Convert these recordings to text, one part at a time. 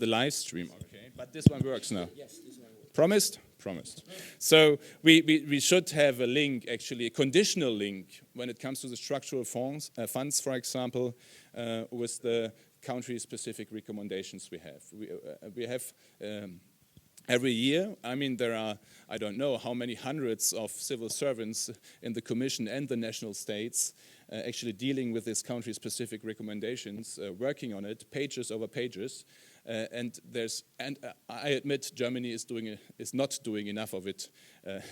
the live stream. Okay, but this one works now. Yes, this one works. Promised? Promised. So we should have a link, actually, a conditional link when it comes to the structural funds, for example, with the country-specific recommendations we have. We have every year, I mean, there are, I don't know how many hundreds of civil servants in the Commission and the national states actually dealing with these country-specific recommendations, working on it, pages over pages. And I admit Germany is not doing enough of it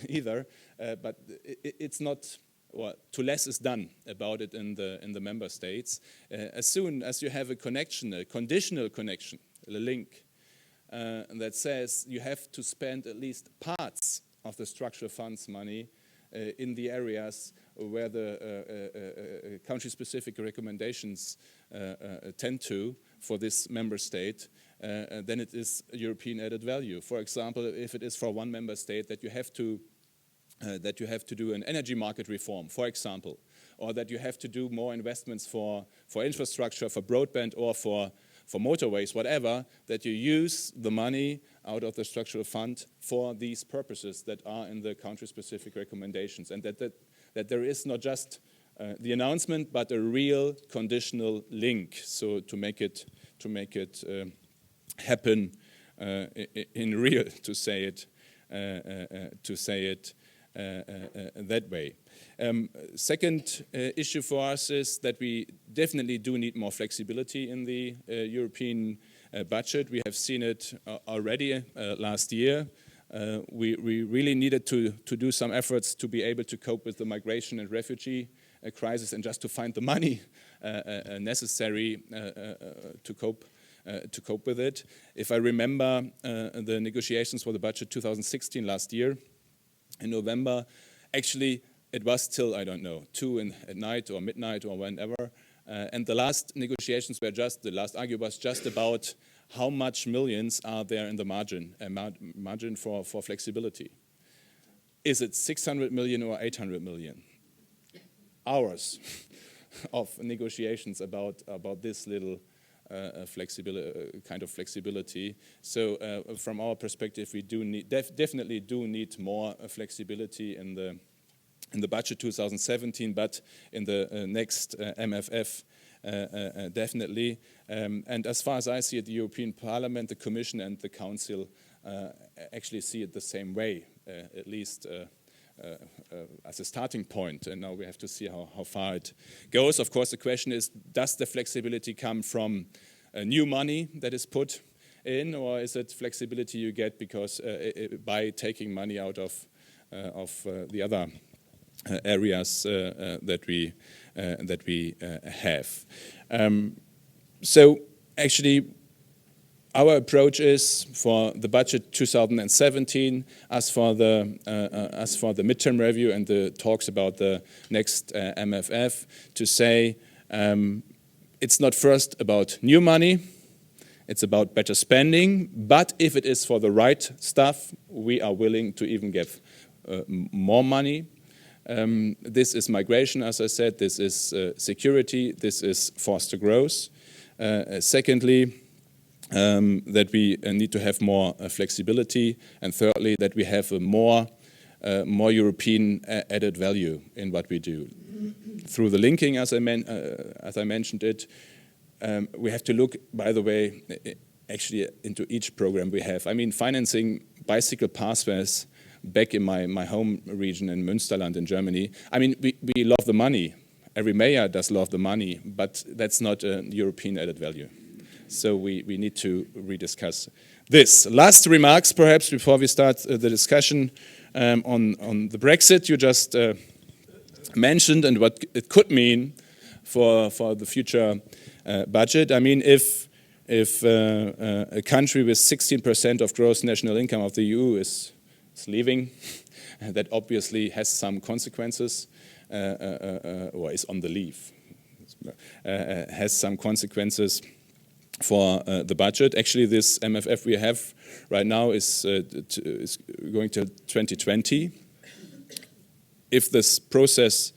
either, but it's not. Well, too less is done about it in the member states. As soon as you have a connection, a conditional connection, a link that says you have to spend at least parts of the structural funds money in the areas where the country-specific recommendations tend to for this member state, then it is European added value. For example, if it is for one member state that you have to do an energy market reform, for example, or that you have to do more investments for infrastructure, for broadband, or for motorways, whatever, that you use the money out of the structural fund for these purposes that are in the country-specific recommendations, and that there is not just the announcement, but a real conditional link, so to make it happen in real, to say it that way. Second issue for us is that we definitely do need more flexibility in the European budget. We have seen it already last year. We really needed to do some efforts to be able to cope with the migration and refugee crisis, and just to find the money necessary to cope with it. If I remember the negotiations for the budget 2016 last year, in November, actually it was till, I don't know, 2 at night or midnight or whenever, and the last negotiations were the last argument was just about how much millions are there in the margin for flexibility. Is it 600 million or 800 million? Hours of negotiations about this little kind of flexibility. So from our perspective, we definitely do need more flexibility in the budget 2017, but in the next MFF definitely. And as far as I see it, the European Parliament, the Commission, and the Council actually see it the same way, at least as a starting point, and now we have to see how far it goes. Of course, the question is, does the flexibility come from new money that is put in, or is it flexibility you get because by taking money out of the other areas that we have? So actually, our approach is for the budget 2017, as for the midterm review and the talks about the next MFF, to say it's not first about new money, it's about better spending, but if it is for the right stuff, we are willing to even give more money. This is migration, as I said, this is security, this is foster growth. Secondly, that we need to have more flexibility, and thirdly, that we have a more European added value in what we do. Through the linking, as I mentioned it, we have to look, by the way, actually into each program we have. I mean, financing bicycle pathways back in my home region in Münsterland in Germany. I mean, we love the money. Every mayor does love the money, but that's not a European added value. So we need to rediscuss this. Last remarks, perhaps, before we start the discussion on the Brexit you just mentioned and what it could mean for the future budget. I mean, if a country with 16% of gross national income of the EU is leaving, that obviously has some consequences, or is on the leave, has some consequences for the budget. Actually, this MFF we have right now is going to 2020. If this process,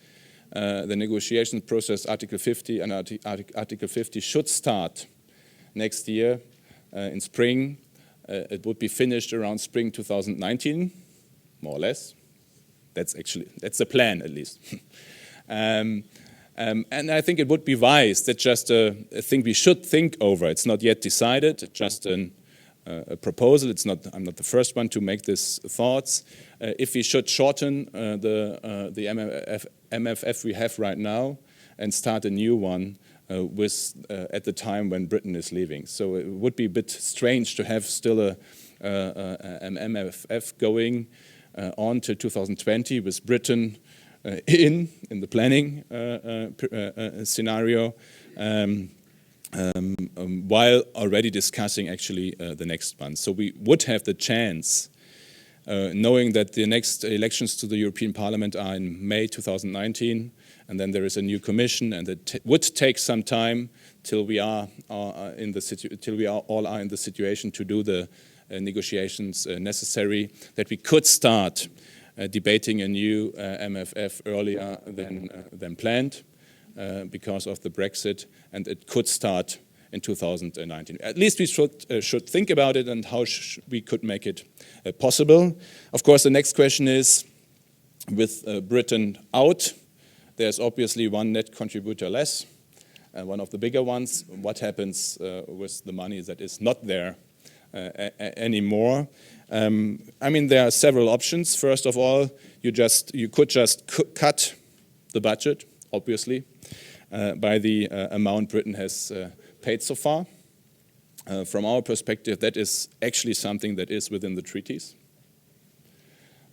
the negotiation process, Article 50 and Article 50 should start next year, in spring. It would be finished around spring 2019, more or less. That's the plan, at least. And I think it would be wise. That's just a thing we should think over. It's not yet decided. It's just a proposal. I'm not the first one to make these thoughts. If we should shorten the MFF we have right now and start a new one at the time when Britain is leaving. So it would be a bit strange to have still an MFF going on to 2020 with Britain in the planning scenario, while already discussing actually the next one. So we would have the chance, knowing that the next elections to the European Parliament are in May 2019, and then there is a new commission, and it would take some time till we all are in the situation to do the negotiations necessary, that we could start debating a new MFF earlier than planned because of the Brexit, and it could start in 2019. At least we should think about it and how we could make it possible. Of course, the next question is, with Britain out, there's obviously one net contributor less, one of the bigger ones. What happens with the money that is not there anymore? I mean, there are several options. First of all, you could just cut the budget, obviously, by the amount Britain has paid so far. From our perspective, that is actually something that is within the treaties.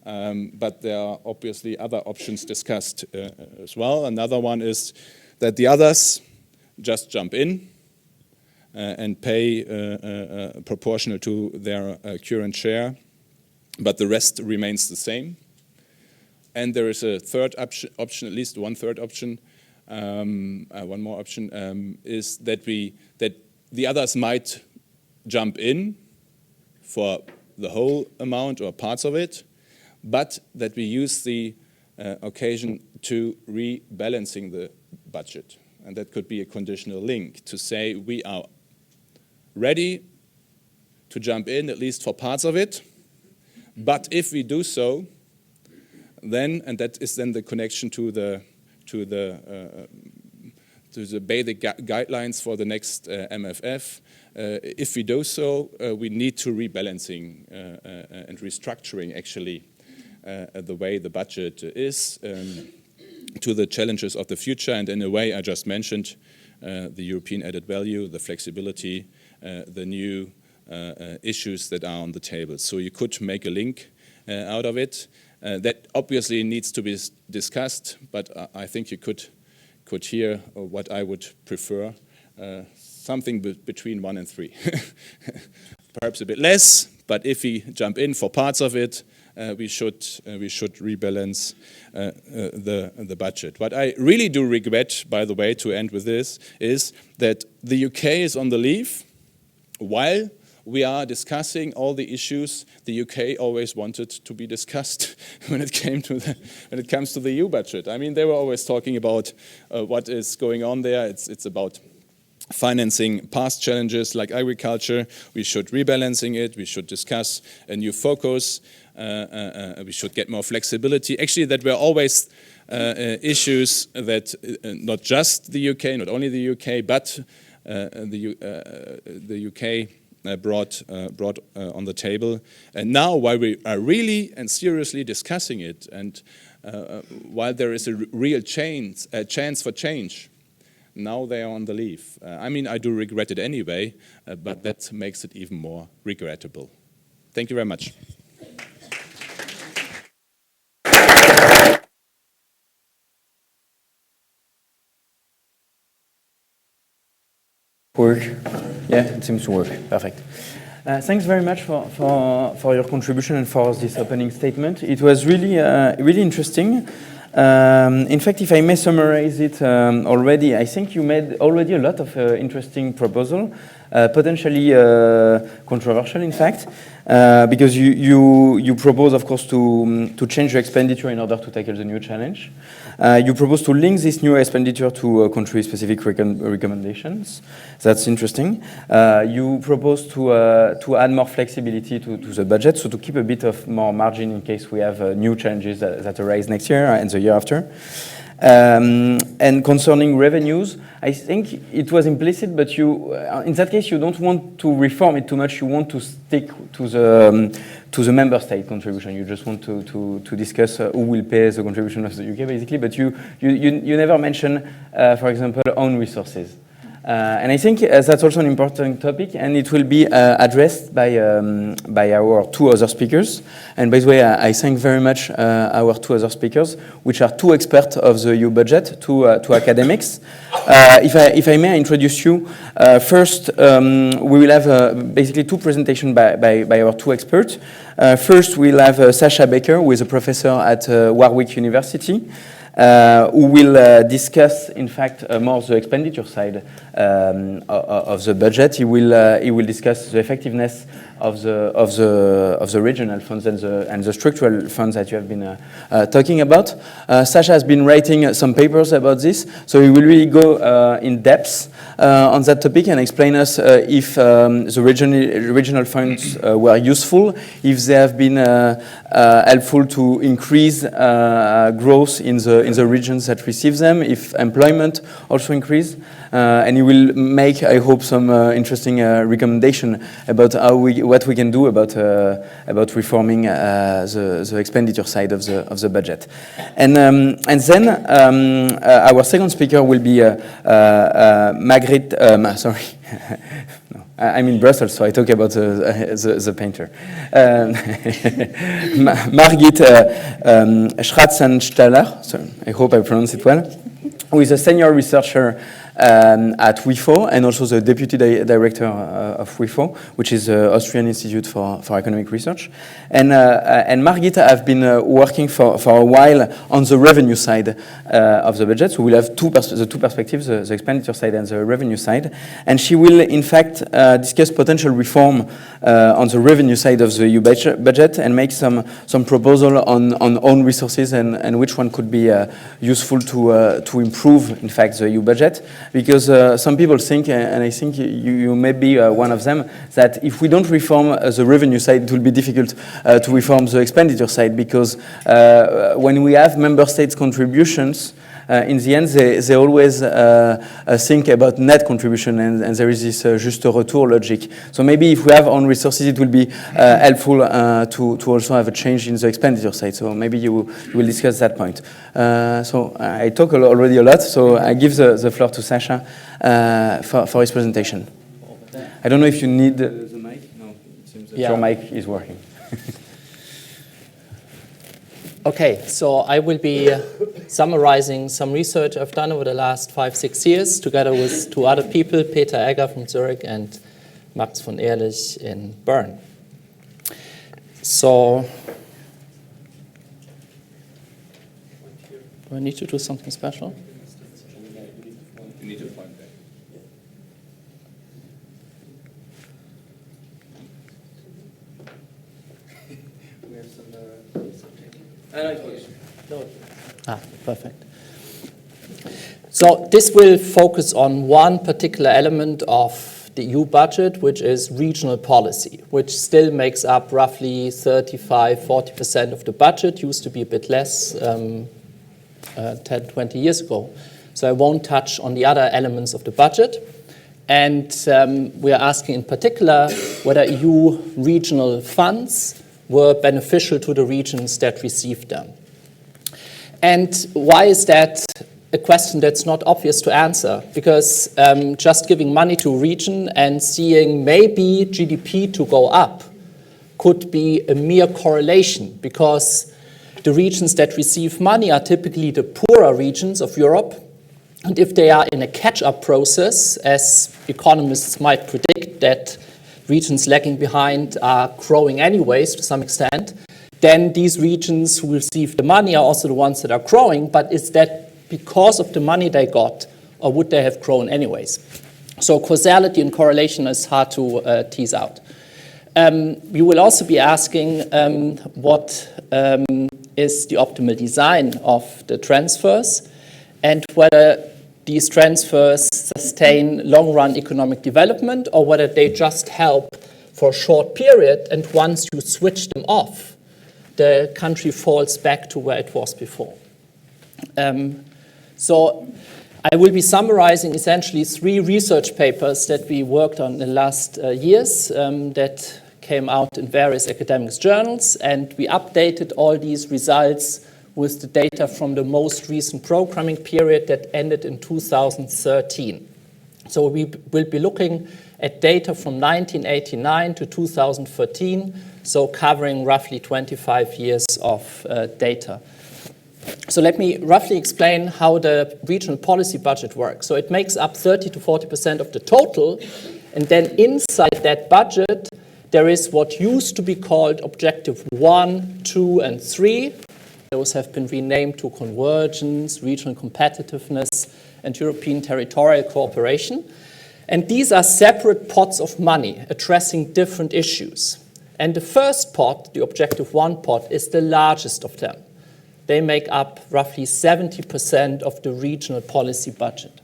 But there are obviously other options discussed as well. Another one is that the others just jump in and pay proportional to their current share, but the rest remains the same. And there is a third option, at least one third option. One more option is that the others might jump in for the whole amount or parts of it, but that we use the occasion to rebalancing the budget. And that could be a conditional link to say we are ready to jump in, at least for parts of it. But if we do so, then, and that is then the connection to the basic guidelines for the next MFF. If we do so, we need to rebalancing and restructuring actually the way the budget is to the challenges of the future. And in a way, I just mentioned the European added value, the flexibility, the new issues that are on the table. So you could make a link out of it. That obviously needs to be discussed, but I think you could hear what I would prefer, something between 1 and 3. Perhaps a bit less, but if we jump in for parts of it, we should rebalance the budget. What I really do regret, by the way, to end with this, is that the UK is on the leave while we are discussing all the issues the UK always wanted to be discussed when it comes to the EU budget. I mean, they were always talking about what is going on there. It's about financing past challenges like agriculture. We should rebalancing it. We should discuss a new focus. We should get more flexibility. Actually, that were always issues that not just the UK, not only the UK, but the UK brought on the table. And now, while we are really and seriously discussing it, and while there is a real chance for change, now they are on the leave. I mean, I do regret it anyway, but that makes it even more regrettable. Thank you very much. Work. Yeah, it seems to work. Perfect. Thanks very much for your contribution and for this opening statement. It was really really interesting. In fact, if I may summarize it already, I think you made already a lot of interesting proposals. potentially controversial, in fact, because you propose, of course, to change your expenditure in order to tackle the new challenge. You propose to link this new expenditure to country-specific recommendations. That's interesting. You propose to add more flexibility to the budget, so to keep a bit of more margin in case we have new challenges that arise next year and the year after. And concerning revenues, I think it was implicit, but you, in that case, you don't want to reform it too much. You want to stick to the member state contribution. You just want to discuss who will pay the contribution of the UK, basically. But you never mention, for example, own resources. And I think that's also an important topic, and it will be addressed by our two other speakers. And by the way, I thank very much our two other speakers, which are two experts of the EU budget, two academics. If I may introduce you, first we will have basically two presentations by our two experts. First, we'll have Sasha Baker, who is a professor at Warwick University, who will discuss, in fact, more the expenditure side of the budget. He will discuss the effectiveness of the regional funds and the structural funds that you have been talking about. Sasha has been writing some papers about this, so he will really go in depth on that topic and explain us if the regional funds were useful, if they have been helpful to increase growth in the regions that receive them, if employment also increased. And he will make, I hope, some interesting recommendation about what we can do about reforming the expenditure side of the budget. And then our second speaker will be Margriet. Sorry. No, I'm in Brussels, so I talk about the painter. Margriet Schratzenstaller. Sorry, I hope I pronounce it well. Who is a senior researcher at WIFO, and also the deputy director of WIFO, which is the Austrian Institute for Economic Research. And Margriet have been working for a while on the revenue side of the budget. So we'll have the two perspectives, the expenditure side and the revenue side. And she will, in fact, discuss potential reform on the revenue side of the EU budget and make some proposal on own resources and which one could be useful to improve, in fact, the EU budget. Because some people think, and I think you may be one of them, that if we don't reform the revenue side, it will be difficult to reform the expenditure side, because when we have member states' contributions, in the end, they always think about net contribution, and there is this juste retour logic. So maybe if we have own resources, it will be helpful to also have a change in the expenditure side. So maybe you will discuss that point. So I talk already a lot, so I give the floor to Sasha for his presentation. I don't know if you need the mic. No, it seems that your mic is working. Okay, so I will be summarizing some research I've done over the last 5-6 years together with two other people, Peter Egger from Zurich and Max von Ehrlich in Bern. So, do I need to do something special? You need to point that. We have some perfect. So this will focus on one particular element of the EU budget, which is regional policy, which still makes up roughly 35–40% of the budget. Used to be a bit less 10–20 years ago. So I won't touch on the other elements of the budget. And we are asking in particular whether EU regional funds were beneficial to the regions that received them. And why is that a question that's not obvious to answer? Because just giving money to a region and seeing maybe GDP to go up could be a mere correlation, because the regions that receive money are typically the poorer regions of Europe. And if they are in a catch-up process, as economists might predict that regions lagging behind are growing anyways to some extent, then these regions who receive the money are also the ones that are growing. But is that because of the money they got, or would they have grown anyways? So causality and correlation is hard to tease out. We will also be asking what is the optimal design of the transfers and whether these transfers sustain long-run economic development or whether they just help for a short period, and once you switch them off, the country falls back to where it was before. So I will be summarizing essentially 3 research papers that we worked on in the last years that came out in various academic journals, and we updated all these results with the data from the most recent programming period that ended in 2013. So we will be looking at data from 1989 to 2013, so covering roughly 25 years of data. So let me roughly explain how the regional policy budget works. So it makes up 30 to 40% of the total, and then inside that budget, there is what used to be called Objective 1, 2, and 3. Those have been renamed to Convergence, Regional Competitiveness, and European Territorial Cooperation. And these are separate pots of money addressing different issues. And the first pot, the Objective 1 pot, is the largest of them. They make up roughly 70% of the regional policy budget.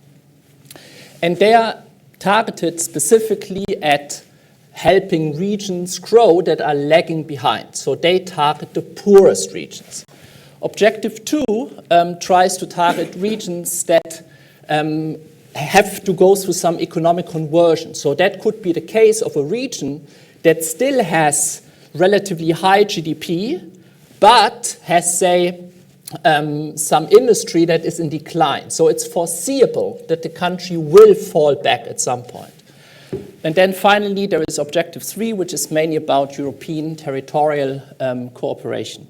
And they are targeted specifically at helping regions grow that are lagging behind. So they target the poorest regions. Objective 2 tries to target regions that have to go through some economic conversion. So that could be the case of a region that still has relatively high GDP, but has, say, some industry that is in decline. So it's foreseeable that the country will fall back at some point. And then finally, there is Objective 3, which is mainly about European territorial cooperation.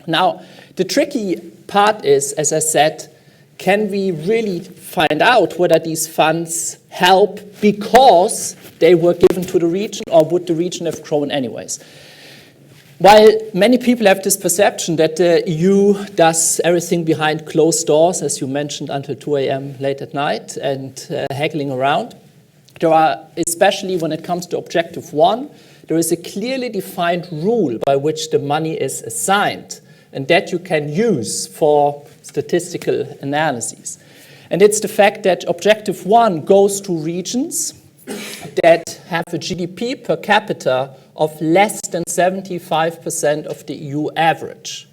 Now, the tricky part is, as I said, can we really find out whether these funds help because they were given to the region, or would the region have grown anyways? While many people have this perception that the EU does everything behind closed doors, as you mentioned, until 2 a.m. late at night and haggling around, there are, especially when it comes to Objective 1, there is a clearly defined rule by which the money is assigned, and that you can use for statistical analyses. And it's the fact that Objective 1 goes to regions that have a GDP per capita of less than 75% of the EU average.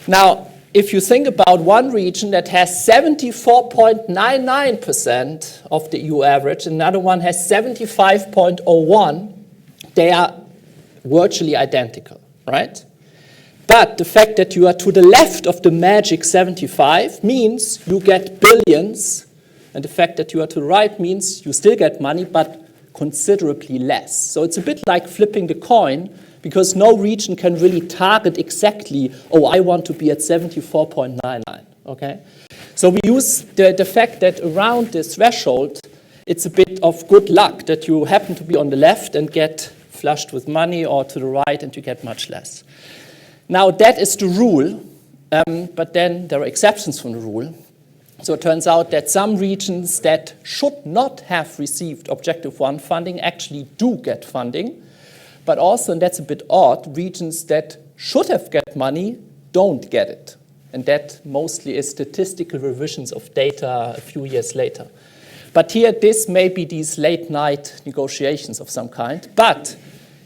Now, if you think about one region that has 74.99% of the EU average, another one has 75.01, they are virtually identical, right? But the fact that you are to the left of the magic 75 means you get billions, and the fact that you are to the right means you still get money, but considerably less. So it's a bit like flipping the coin, because no region can really target exactly, oh, I want to be at 74.99, okay? So we use the fact that around this threshold, it's a bit of good luck that you happen to be on the left and get flushed with money, or to the right and you get much less. Now, that is the rule, but then there are exceptions from the rule. So it turns out that some regions that should not have received Objective 1 funding actually do get funding, but also, and that's a bit odd, regions that should have got money don't get it. And that mostly is statistical revisions of data a few years later. But here, this may be these late-night negotiations of some kind. But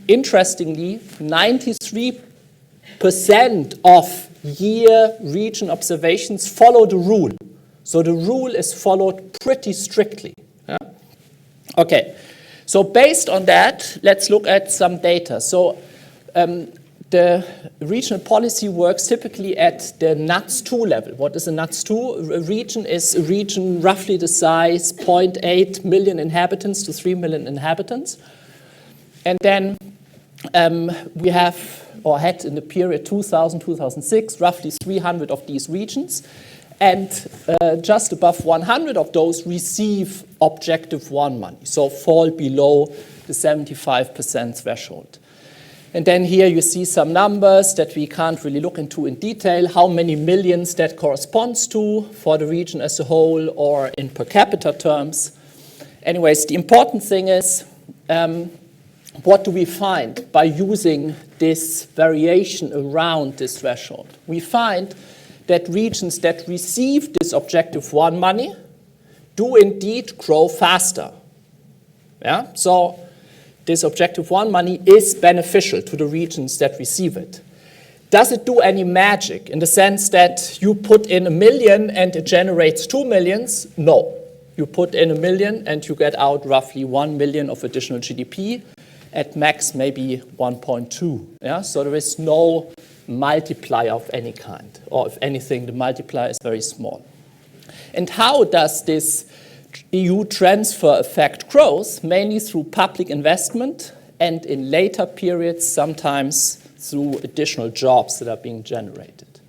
interestingly, 93% of year region observations follow the rule. So the rule is followed pretty strictly. Yeah? Okay, so based on that, let's look at some data. So the regional policy works typically at the NUTS 2 level. What is a NUTS 2? A region is a region roughly the size 0.8 million inhabitants to 3 million inhabitants. And then we have, or had in the period 2000-2006, roughly 300 of these regions. And just above 100 of those receive Objective 1 money, so fall below the 75% threshold. And then here you see some numbers that we can't really look into in detail, how many millions that corresponds to for the region as a whole or in per capita terms. anyways, the important thing is, what do we find by using this variation around this threshold? We find that regions that receive this Objective 1 money do indeed grow faster. Yeah? So this Objective 1 money is beneficial to the regions that receive it. Does it do any magic in the sense that you put in 1 million and it generates 2 millions? No. You put in 1 million and you get out roughly 1 million of additional GDP, at max maybe 1.2. Yeah? So there is no multiplier of any kind, or if anything, the multiplier is very small. And how does this EU transfer effect growth? Mainly through public investment and in later periods, sometimes through additional jobs that are being generated.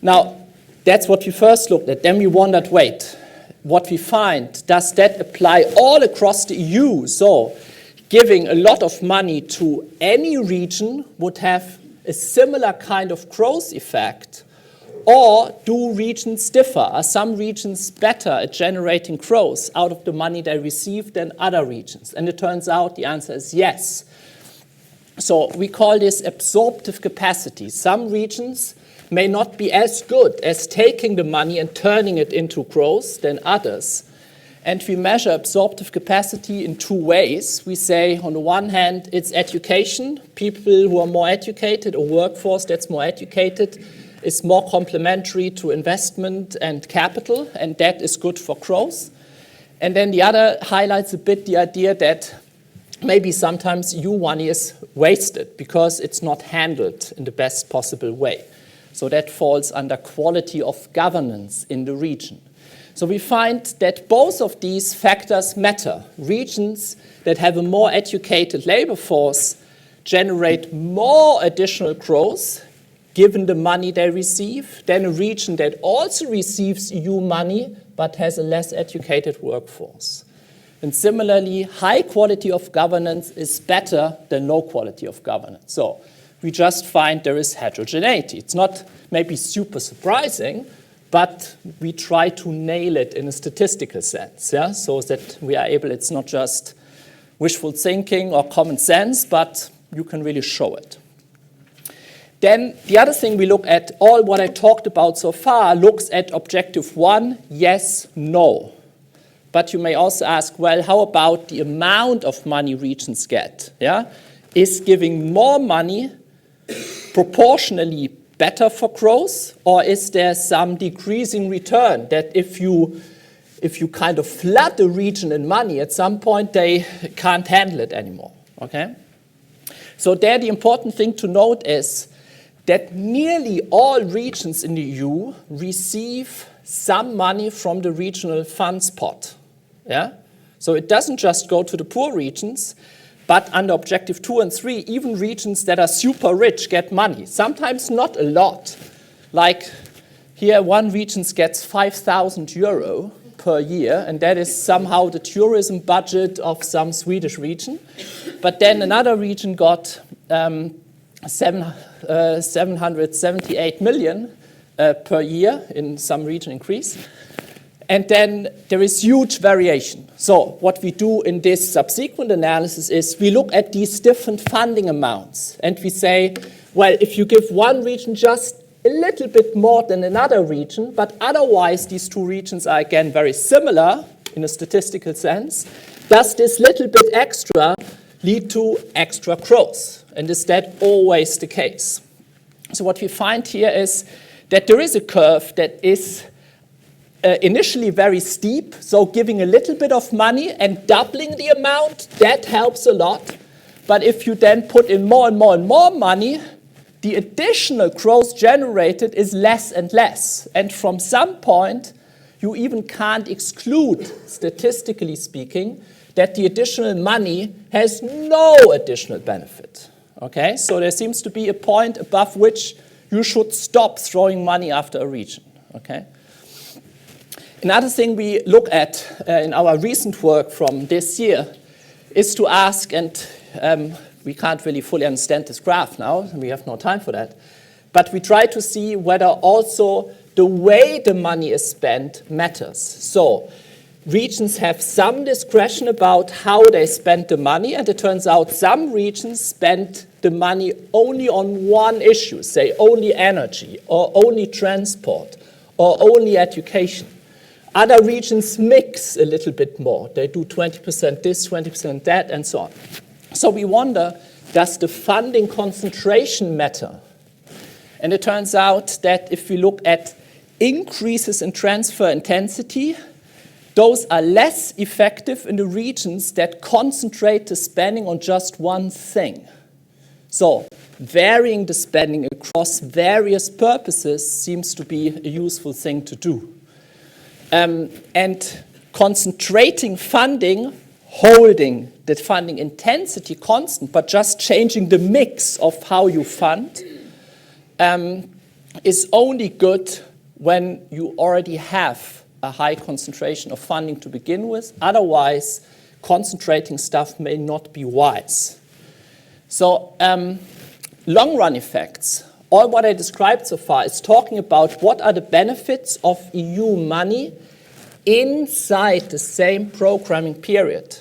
Now, that's what we first looked at. Then we wondered, wait, what we find, does that apply all across the EU? So giving a lot of money to any region would have a similar kind of growth effect, or do regions differ? Are some regions better at generating growth out of the money they receive than other regions? And it turns out the answer is yes. So we call this absorptive capacity. Some regions may not be as good as taking the money and turning it into growth than others. And we measure absorptive capacity in 2 ways. We say, on the one hand, it's education. People who are more educated, or workforce that's more educated, is more complementary to investment and capital, and that is good for growth. And then the other highlights a bit the idea that maybe sometimes EU money is wasted because it's not handled in the best possible way. So that falls under quality of governance in the region. So we find that both of these factors matter. Regions that have a more educated labor force generate more additional growth given the money they receive than a region that also receives EU money but has a less educated workforce. And similarly, high quality of governance is better than low quality of governance. So we just find there is heterogeneity. It's not maybe super surprising, but we try to nail it in a statistical sense, yeah? So that we are able, it's not just wishful thinking or common sense, but you can really show it. Then the other thing we look at, all what I talked about so far, looks at Objective 1, yes, no. But you may also ask, well, how about the amount of money regions get? Yeah? Is giving more money proportionally better for growth, or is there some decreasing return that if you kind of flood the region in money, at some point they can't handle it anymore, okay? So there the important thing to note is that nearly all regions in the EU receive some money from the regional funds pot, yeah? So it doesn't just go to the poor regions, but under Objective 2 and 3, even regions that are super rich get money, sometimes not a lot. Like here, one region gets 5,000 euro per year, and that is somehow the tourism budget of some Swedish region. But then another region got 778 million per year in some region in Greece. And then there is huge variation. So what we do in this subsequent analysis is we look at these different funding amounts and we say, well, if you give one region just a little bit more than another region, but otherwise these two regions are again very similar in a statistical sense, does this little bit extra lead to extra growth? And is that always the case? So what we find here is that there is a curve that is initially very steep, so giving a little bit of money and doubling the amount, that helps a lot. But if you then put in more and more and more money, the additional growth generated is less and less. And from some point, you even can't exclude, statistically speaking, that the additional money has no additional benefit. Okay, so there seems to be a point above which you should stop throwing money after a region. Okay. Another thing we look at in our recent work from this year is to ask, and we can't really fully understand this graph now, we have no time for that, but we try to see whether also the way the money is spent matters. So regions have some discretion about how they spend the money, and it turns out some regions spend the money only on one issue, say only energy, or only transport, or only education. Other regions mix a little bit more. They do 20% this, 20% that, and so on. So we wonder, does the funding concentration matter? And it turns out that if we look at increases in transfer intensity, those are less effective in the regions that concentrate the spending on just one thing. So varying the spending across various purposes seems to be a useful thing to do. And concentrating funding, holding the funding intensity constant, but just changing the mix of how you fund, is only good when you already have a high concentration of funding to begin with. Otherwise, concentrating stuff may not be wise. So, long-run effects. All what I described so far is talking about what are the benefits of EU money inside the same programming period.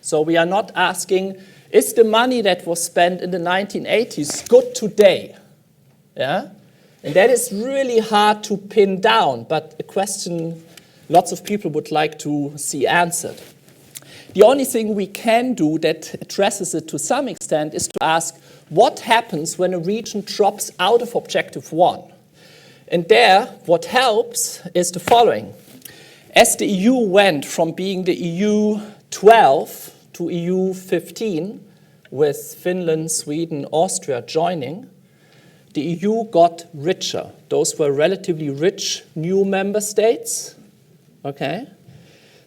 So we are not asking, is the money that was spent in the 1980s good today? Yeah? And that is really hard to pin down, but a question lots of people would like to see answered. The only thing we can do that addresses it to some extent is to ask, what happens when a region drops out of Objective 1? And there, what helps is the following. As the EU went from being the EU 12 to EU 15, with Finland, Sweden, Austria joining, the EU got richer. Those were relatively rich new member states. Okay?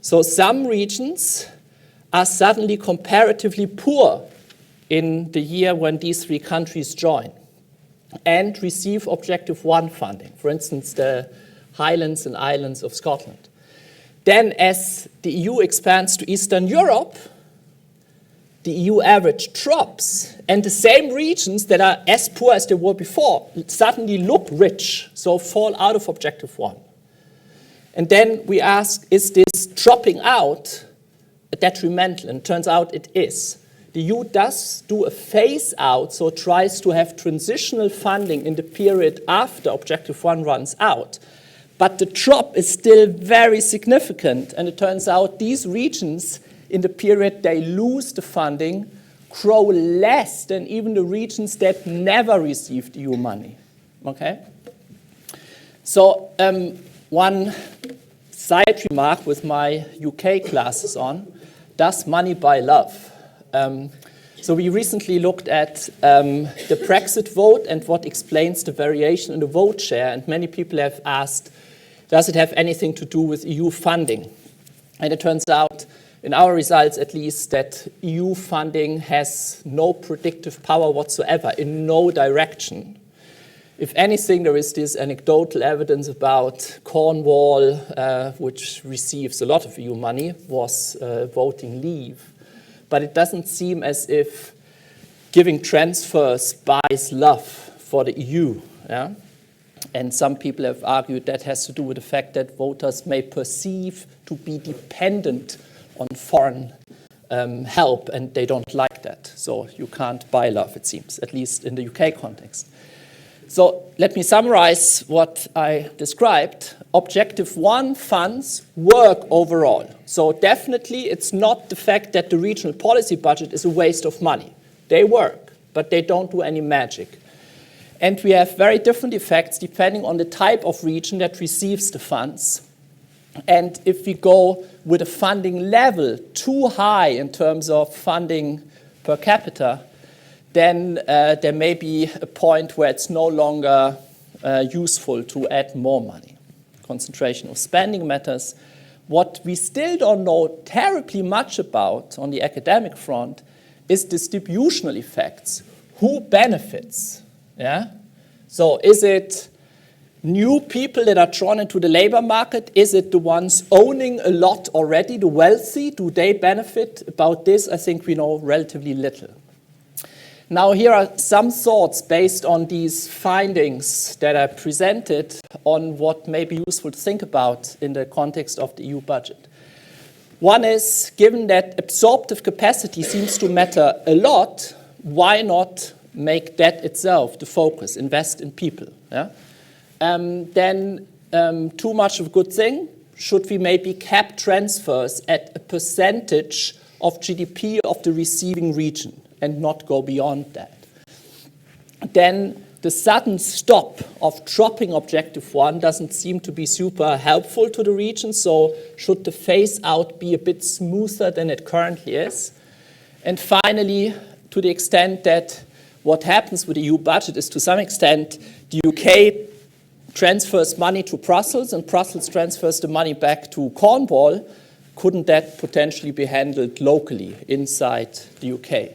So some regions are suddenly comparatively poor in the year when these three countries join and receive Objective 1 funding, for instance, the Highlands and Islands of Scotland. Then as the EU expands to Eastern Europe, the EU average drops, and the same regions that are as poor as they were before suddenly look rich, so fall out of Objective 1. And then we ask, is this dropping out detrimental? And it turns out it is. The EU does do a phase out, so it tries to have transitional funding in the period after Objective 1 runs out. But the drop is still very significant, and it turns out these regions, in the period they lose the funding, grow less than even the regions that never received EU money. Okay? So one side remark with my UK classes on, does money buy love? So we recently looked at the Brexit vote and what explains the variation in the vote share, and many people have asked, does it have anything to do with EU funding? And it turns out, in our results at least, that EU funding has no predictive power whatsoever, in no direction. If anything, there is this anecdotal evidence about Cornwall, which receives a lot of EU money, was voting leave. But it doesn't seem as if giving transfers buys love for the EU. Yeah? And some people have argued that has to do with the fact that voters may perceive to be dependent on foreign help, and they don't like that. So you can't buy love, it seems, at least in the UK context. So let me summarize what I described. Objective 1 funds work overall. So definitely it's not the fact that the regional policy budget is a waste of money. They work, but they don't do any magic. And we have very different effects depending on the type of region that receives the funds. And if we go with a funding level too high in terms of funding per capita, then there may be a point where it's no longer useful to add more money. Concentration of spending matters. What we still don't know terribly much about on the academic front is distributional effects. Who benefits? Yeah? So is it new people that are drawn into the labor market? Is it the ones owning a lot already, the wealthy? Do they benefit? About this, I think we know relatively little. Now, here are some thoughts based on these findings that I presented on what may be useful to think about in the context of the EU budget. One is, given that absorptive capacity seems to matter a lot, why not make that itself the focus, invest in people? Yeah? Then too much of a good thing. Should we maybe cap transfers at a percentage of GDP of the receiving region and not go beyond that? Then the sudden stop of dropping objective 1 doesn't seem to be super helpful to the region, so should the phase out be a bit smoother than it currently is? And finally, to the extent that what happens with the EU budget is to some extent the UK transfers money to Brussels and Brussels transfers the money back to Cornwall, couldn't that potentially be handled locally inside the UK?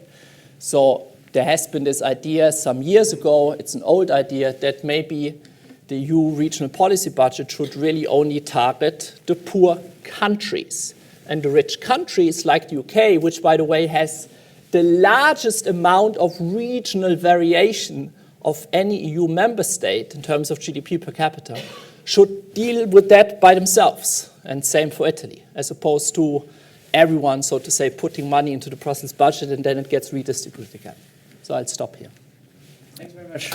So there has been this idea some years ago, it's an old idea, that maybe the EU regional policy budget should really only target the poor countries. And the rich countries like the UK, which by the way has the largest amount of regional variation of any EU member state in terms of GDP per capita, should deal with that by themselves. And same for Italy, as opposed to everyone, so to say, putting money into the Brussels budget and then it gets redistributed again. So I'll stop here. Thanks very much.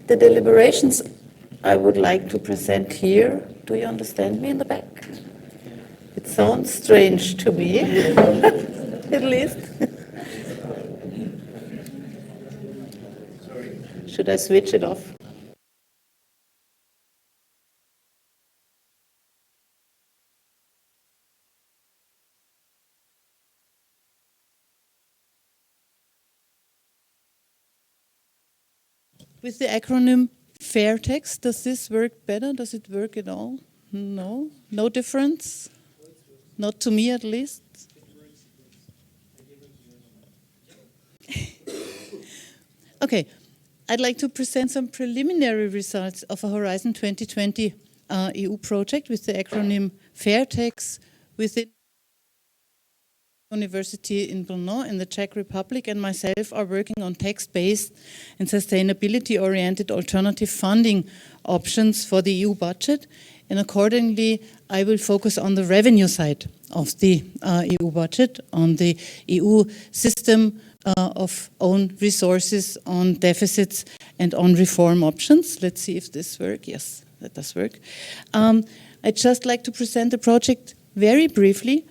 The deliberations I would like to present here. Do you understand me in the back? It sounds strange to me, at least. Should I switch it off? With the acronym FAIRTEX, does this work better? Does it work at all? No? No difference? Not to me, at least. Okay, I'd like to present some preliminary results of a Horizon 2020 EU project with the acronym FAIRTEX within University in Brno in the Czech Republic and myself are working on text-based and sustainability-oriented alternative funding options for the EU budget. And accordingly, I will focus on the revenue side of the EU budget, on the EU system of own resources, on deficits, and on reform options. Let's see if this works. Yes, that does work. I'd just like to present the project very briefly.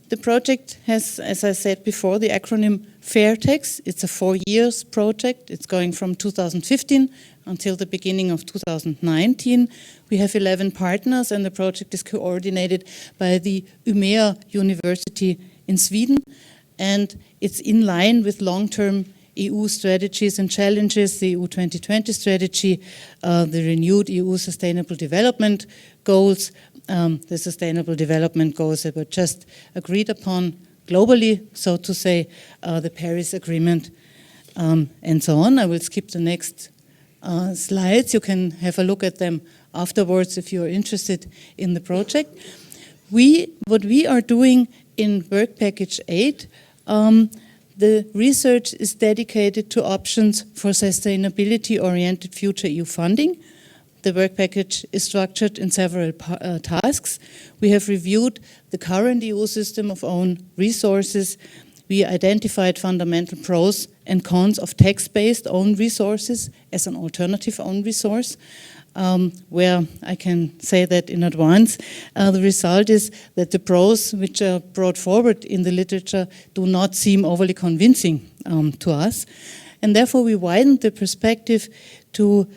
The project has, as I said before, the acronym FAIRTEX. It's a 4 years project. It's going from 2015 until the beginning of 2019. We have 11 partners, and the project is coordinated by the Umeå University in Sweden. And it's in line with long-term EU strategies and challenges, the EU 2020 strategy, the renewed EU Sustainable Development Goals. The Sustainable Development Goals that were just agreed upon globally, so to say, the Paris Agreement, and so on. I will skip the next slides. You can have a look at them afterwards if you are interested in the project. What we are doing in Work Package 8, the research is dedicated to options for sustainability-oriented future EU funding. The work package is structured in several tasks. We have reviewed the current EU system of own resources. We identified fundamental pros and cons of text-based own resources as an alternative own resource, where I can say that in advance. The result is that the pros which are brought forward in the literature do not seem overly convincing to us. And therefore we widened the perspective to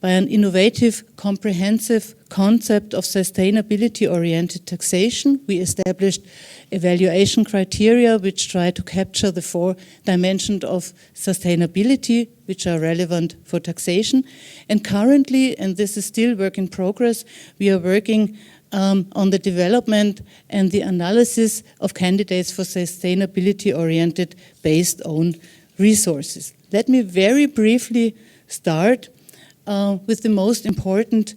by an innovative, comprehensive concept of sustainability-oriented taxation. We established evaluation criteria which try to capture the 4 dimensions of sustainability which are relevant for taxation. And currently, and this is still work in progress, we are working on the development and the analysis of candidates for sustainability-oriented based on resources. Let me very briefly start with the most important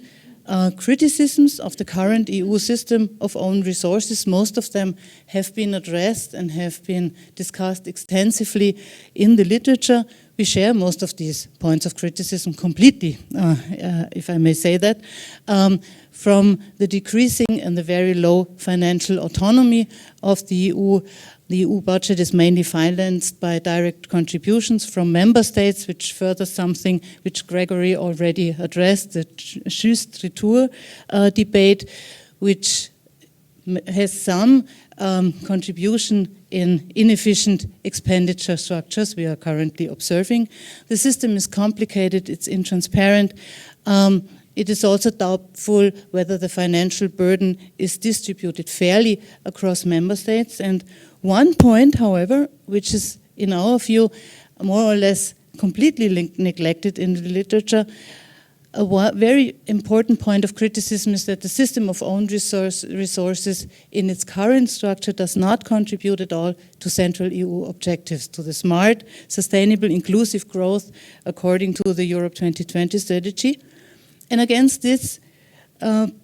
criticisms of the current EU system of own resources. Most of them have been addressed and have been discussed extensively in the literature. We share most of these points of criticism completely, if I may say that, from the decreasing and the very low financial autonomy of the EU. The EU budget is mainly financed by direct contributions from member states, which furthers something which Gregory already addressed, the juste retour debate, which has some contribution in inefficient expenditure structures we are currently observing. The system is complicated, it's intransparent. It is also doubtful whether the financial burden is distributed fairly across member states. And one point, however, which is in our view more or less completely neglected in the literature, a very important point of criticism is that the system of own resources in its current structure does not contribute at all to central EU objectives, to the smart, sustainable, inclusive growth according to the Europe 2020 strategy. And against this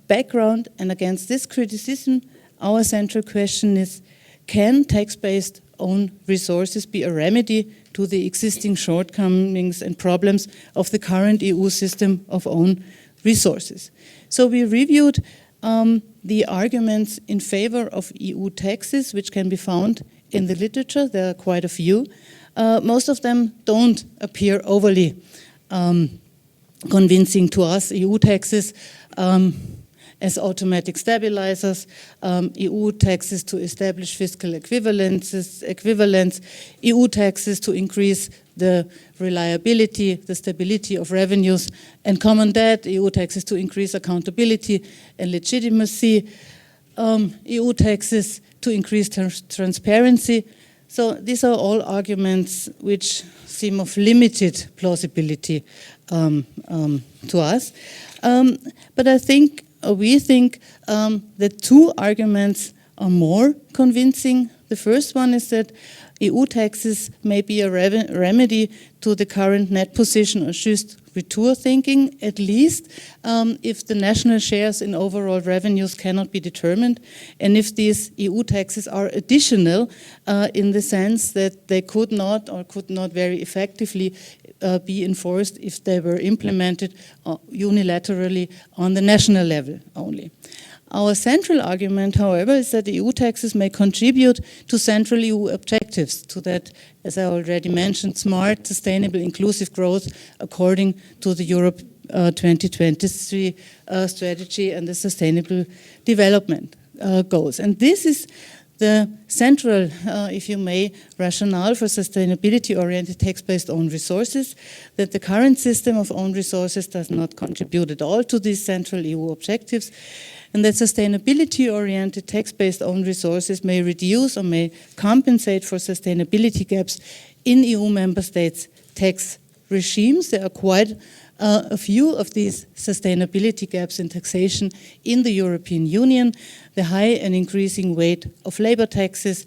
background and against this criticism, our central question is, can tax-based own resources be a remedy to the existing shortcomings and problems of the current EU system of own resources? So we reviewed the arguments in favor of EU taxes, which can be found in the literature. There are quite a few. Most of them don't appear overly convincing to us. EU taxes as automatic stabilizers, EU taxes to establish fiscal equivalence, EU taxes to increase the reliability, the stability of revenues and common debt, EU taxes to increase accountability and legitimacy, EU taxes to increase transparency. So these are all arguments which seem of limited plausibility to us. But we think that 2 arguments are more convincing. The first one is that EU taxes may be a remedy to the current net position or juste retour thinking, at least if the national shares in overall revenues cannot be determined, and if these EU taxes are additional in the sense that they could not very effectively be enforced if they were implemented unilaterally on the national level only. Our central argument, however, is that the EU taxes may contribute to central EU objectives, to that, as I already mentioned, smart, sustainable, inclusive growth according to the Europe 2023 strategy and the sustainable development goals. And this is the central, if you may, rationale for sustainability-oriented tax-based own resources, that the current system of own resources does not contribute at all to these central EU objectives, and that sustainability-oriented tax-based own resources may reduce or may compensate for sustainability gaps in EU member states' tax regimes. There are quite a few of these sustainability gaps in taxation in the European Union: the high and increasing weight of labor taxes,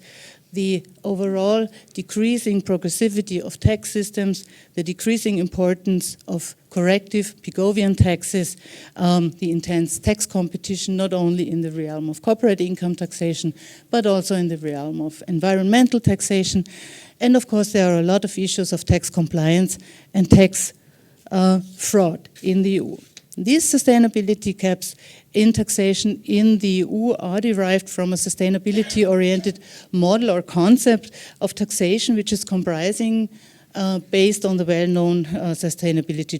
the overall decreasing progressivity of tax systems, the decreasing importance of corrective Pigovian taxes, the intense tax competition not only in the realm of corporate income taxation, but also in the realm of environmental taxation. And of course, there are a lot of issues of tax compliance and tax fraud in the EU. These sustainability gaps in taxation in the EU are derived from a sustainability-oriented model or concept of taxation, which is comprising, based on the well-known sustainability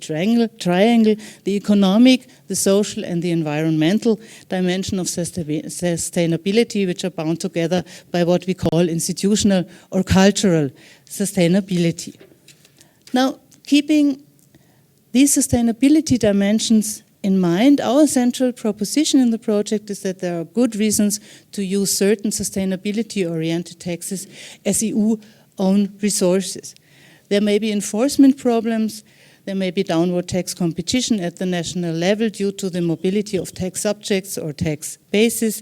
triangle, the economic, the social, and the environmental dimension of sustainability, which are bound together by what we call institutional or cultural sustainability. Now, keeping these sustainability dimensions in mind, our central proposition in the project is that there are good reasons to use certain sustainability-oriented taxes as EU-own resources. There may be enforcement problems, there may be downward tax competition at the national level due to the mobility of tax subjects or tax bases.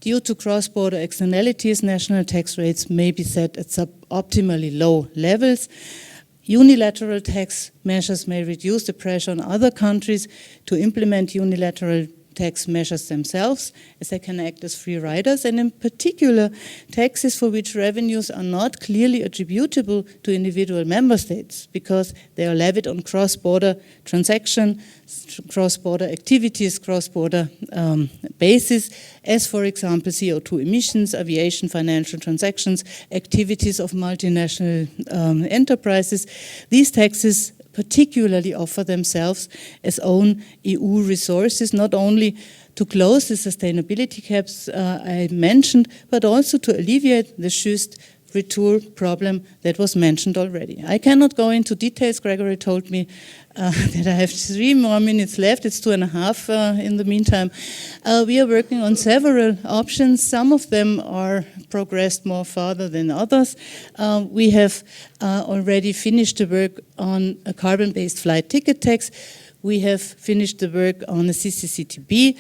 Due to cross-border externalities, national tax rates may be set at suboptimally low levels. Unilateral tax measures may reduce the pressure on other countries to implement unilateral tax measures themselves, as they can act as free riders, and in particular, taxes for which revenues are not clearly attributable to individual member states, because they are levied on cross-border transaction, cross-border activities, cross-border basis, as for example CO2 emissions, aviation, financial transactions, activities of multinational enterprises. These taxes particularly offer themselves as own EU resources, not only to close the sustainability gaps I mentioned, but also to alleviate the juste retour problem that was mentioned already. I cannot go into details. Gregory told me that I have 3 more minutes left. It's 2.5 in the meantime. We are working on several options. Some of them are progressed more further than others. We have already finished the work on a carbon-based flight ticket tax. We have finished the work on a CCCTB.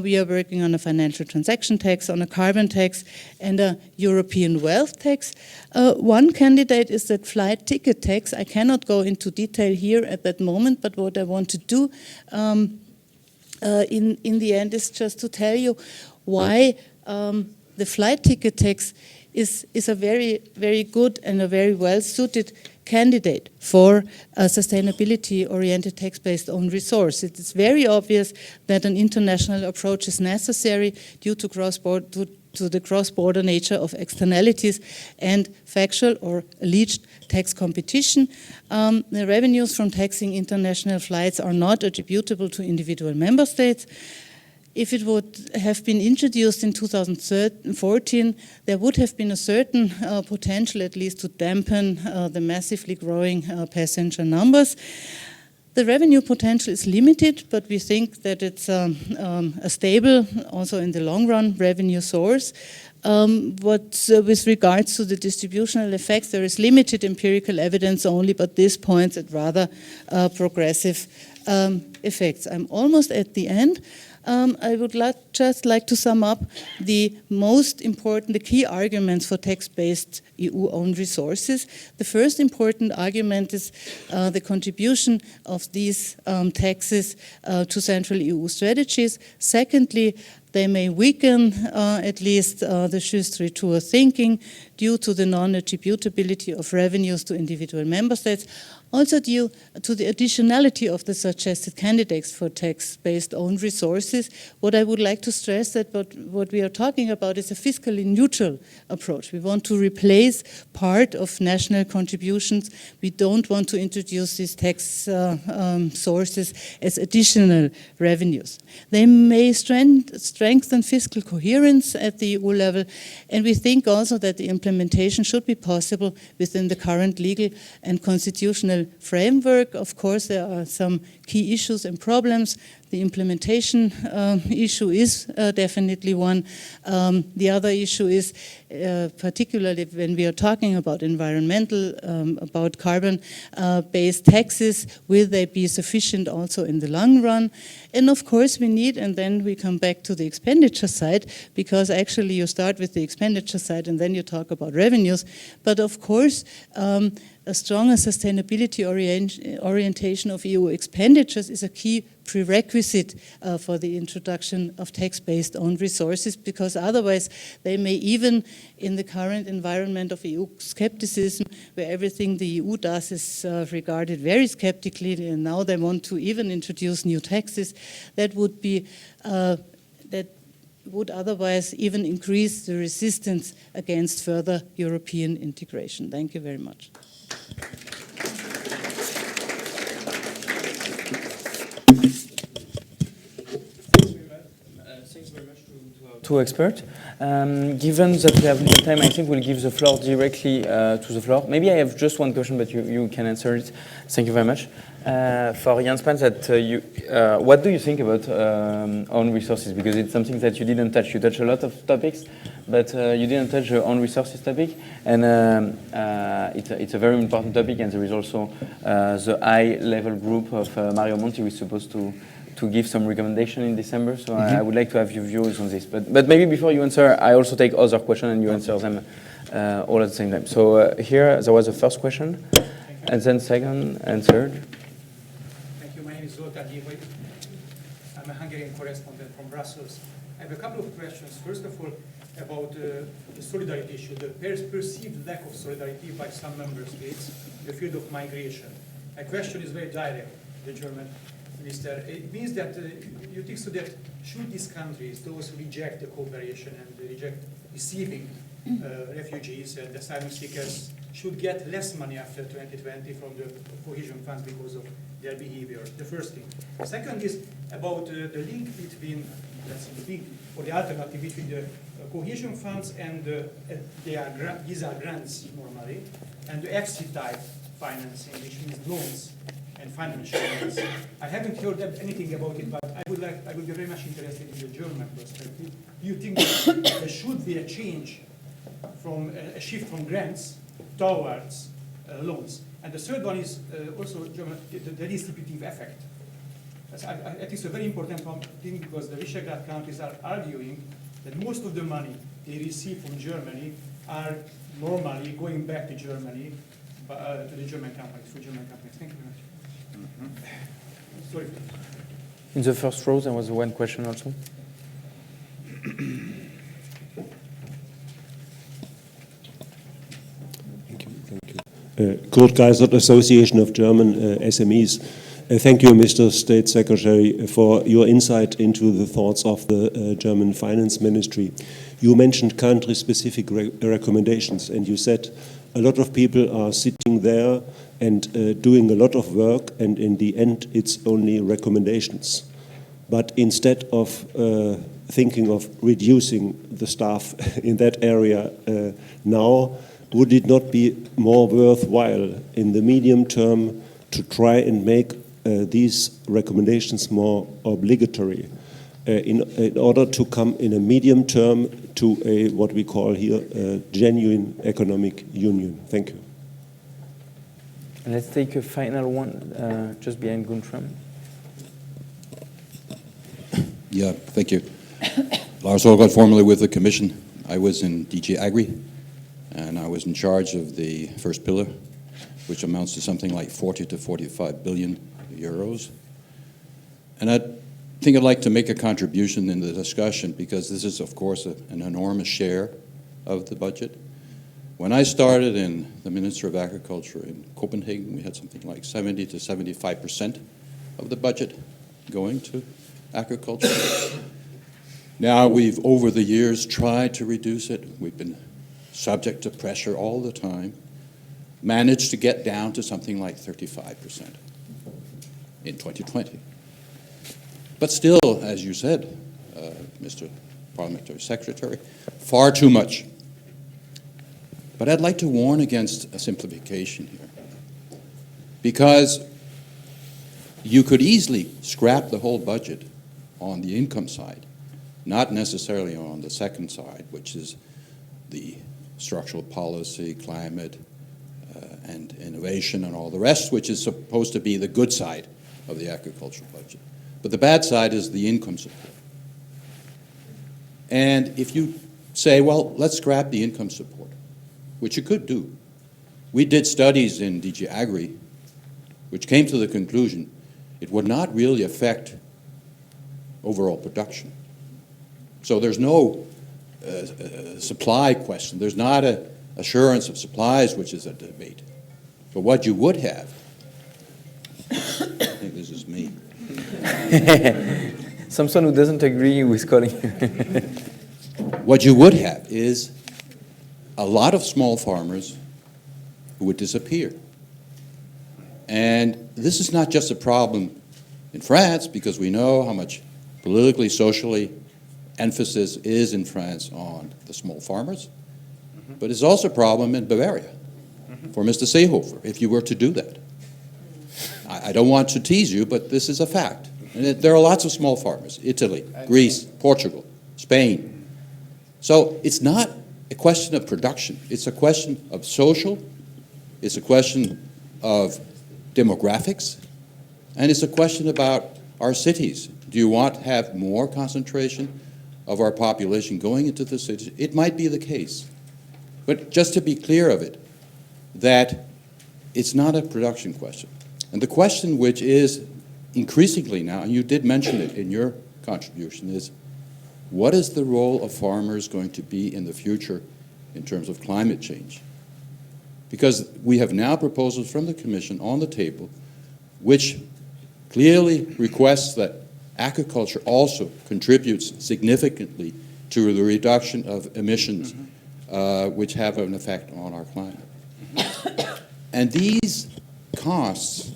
We are working on a financial transaction tax, on a carbon tax, and a European wealth tax. One candidate is that flight ticket tax. I cannot go into detail here at that moment, but what I want to do in the end is just to tell you why the flight ticket tax is a very, very good and a very well-suited candidate for a sustainability-oriented tax-based own resource. It is very obvious that an international approach is necessary due to the cross-border nature of externalities and factual or alleged tax competition. The revenues from taxing international flights are not attributable to individual member states. If it would have been introduced in 2014, there would have been a certain potential, at least, to dampen the massively growing passenger numbers. The revenue potential is limited, but we think that it's a stable, also in the long run, revenue source. With regards to the distributional effects, there is limited empirical evidence only, but this points at rather progressive effects. I'm almost at the end. I would just like to sum up the most important, the key arguments for tax-based EU-owned resources. The first important argument is the contribution of these taxes to central EU strategies. Secondly, they may weaken at least the juste retour thinking due to the non-attributability of revenues to individual member states. Also due to the additionality of the suggested candidates for tax-based own resources, what I would like to stress that what we are talking about is a fiscally neutral approach. We want to replace part of national contributions. We don't want to introduce these tax sources as additional revenues. They may strengthen fiscal coherence at the EU level, and we think also that the implementation should be possible within the current legal and constitutional framework. Of course, there are some key issues and problems. The implementation issue is definitely one. The other issue is, particularly when we are talking about environmental, about carbon-based taxes, will they be sufficient also in the long run? And of course we need, and then we come back to the expenditure side, because actually you start with the expenditure side and then you talk about revenues. But of course, a stronger sustainability orientation of EU expenditures is a key prerequisite for the introduction of tax-based own resources, because otherwise they may, even in the current environment of EU skepticism, where everything the EU does is regarded very skeptically, and now they want to even introduce new taxes, that would be that would otherwise even increase the resistance against further European integration. Thank you very much. Thanks very much to our two experts. Given that we have little time, I think we'll give the floor directly to the floor. Maybe I have just one question, but you can answer it. Thank you very much. For Jens Pans, what do you think about own resources? Because it's something that you didn't touch. You touch a lot of topics, but you didn't touch the own resources topic. And it's a very important topic. And there is also the high-level group of Mario Monti who is supposed to give some recommendation in December. So I would like to have your views on this. But maybe before you answer, I also take other questions and you answer them all at the same time. So here there was the first question, and then second and third. I'm a Hungarian correspondent from Brussels. I have a couple of questions. First of all, about the solidarity issue, the perceived lack of solidarity by some member states in the field of migration. My question is very direct, the German minister. It means that you think so that should these countries, those who reject the cooperation and reject receiving refugees and asylum seekers, should get less money after 2020 from the cohesion funds because of their behavior. The first thing. The second is about the link between, or the alternative between the cohesion funds and these are grants normally, and the exit type financing, which means loans and financial loans. I haven't heard anything about it, but I would be very much interested in the German perspective. Do you think that there should be a change from a shift from grants towards loans? And the third one is also German, the redistributive effect. I think it's a very important thing because the Visegrad countries are arguing that most of the money they receive from Germany are normally going back to Germany, to the German companies, for German companies. Thank you very much. Sorry. In the first row, there was one question also. Kurt Geisert, Association of German SMEs. Thank you, Mr. State Secretary, for your insight into the thoughts of the German Finance Ministry. You mentioned country-specific recommendations, and you said a lot of people are sitting there and doing a lot of work, and in the end, it's only recommendations. But instead of thinking of reducing the staff in that area now, would it not be more worthwhile in the medium term to try and make these recommendations more obligatory in order to come in a medium term to a what we call here a genuine economic union? Thank you. And let's take a final one just behind Guntram. Yeah, thank you. Lars Ågaard, formerly with the Commission. I was in DG Agri, and I was in charge of the first pillar, which amounts to something like 40 to 45 billion euros. And I think I'd like to make a contribution in the discussion because this is, of course, an enormous share of the budget. When I started in the Minister of Agriculture in Copenhagen, we had something like 70 to 75% of the budget going to agriculture. Now we've, over the years, tried to reduce it. We've been subject to pressure all the time, managed to get down to something like 35% in 2020. But still, as you said, Mr. Parliamentary Secretary, far too much. But I'd like to warn against a simplification here, because you could easily scrap the whole budget on the income side, not necessarily on the second side, which is the structural policy, climate, and innovation and all the rest, which is supposed to be the good side of the agricultural budget. But the bad side is the income support. And if you say, well, let's scrap the income support, which you could do. We did studies in DG Agri, which came to the conclusion it would not really affect overall production. So there's no supply question. There's not an assurance of supplies, which is a debate. But what you would have, I think this is me. Someone who doesn't agree with calling. What you would have is a lot of small farmers who would disappear. And this is not just a problem in France, because we know how much politically, socially, emphasis is in France on the small farmers, but it's also a problem in Bavaria for Mr. Seehofer, if you were to do that. I don't want to tease you, but this is a fact. And there are lots of small farmers, Italy, Greece, Portugal, Spain. So it's not a question of production. It's a question of social, it's a question of demographics, and it's a question about our cities. Do you want to have more concentration of our population going into the cities? It might be the case. But just to be clear of it, that it's not a production question. And the question which is increasingly now, and you did mention it in your contribution, is what is the role of farmers going to be in the future in terms of climate change? Because we have now proposals from the Commission on the table which clearly requests that agriculture also contributes significantly to the reduction of emissions which have an effect on our climate. And these costs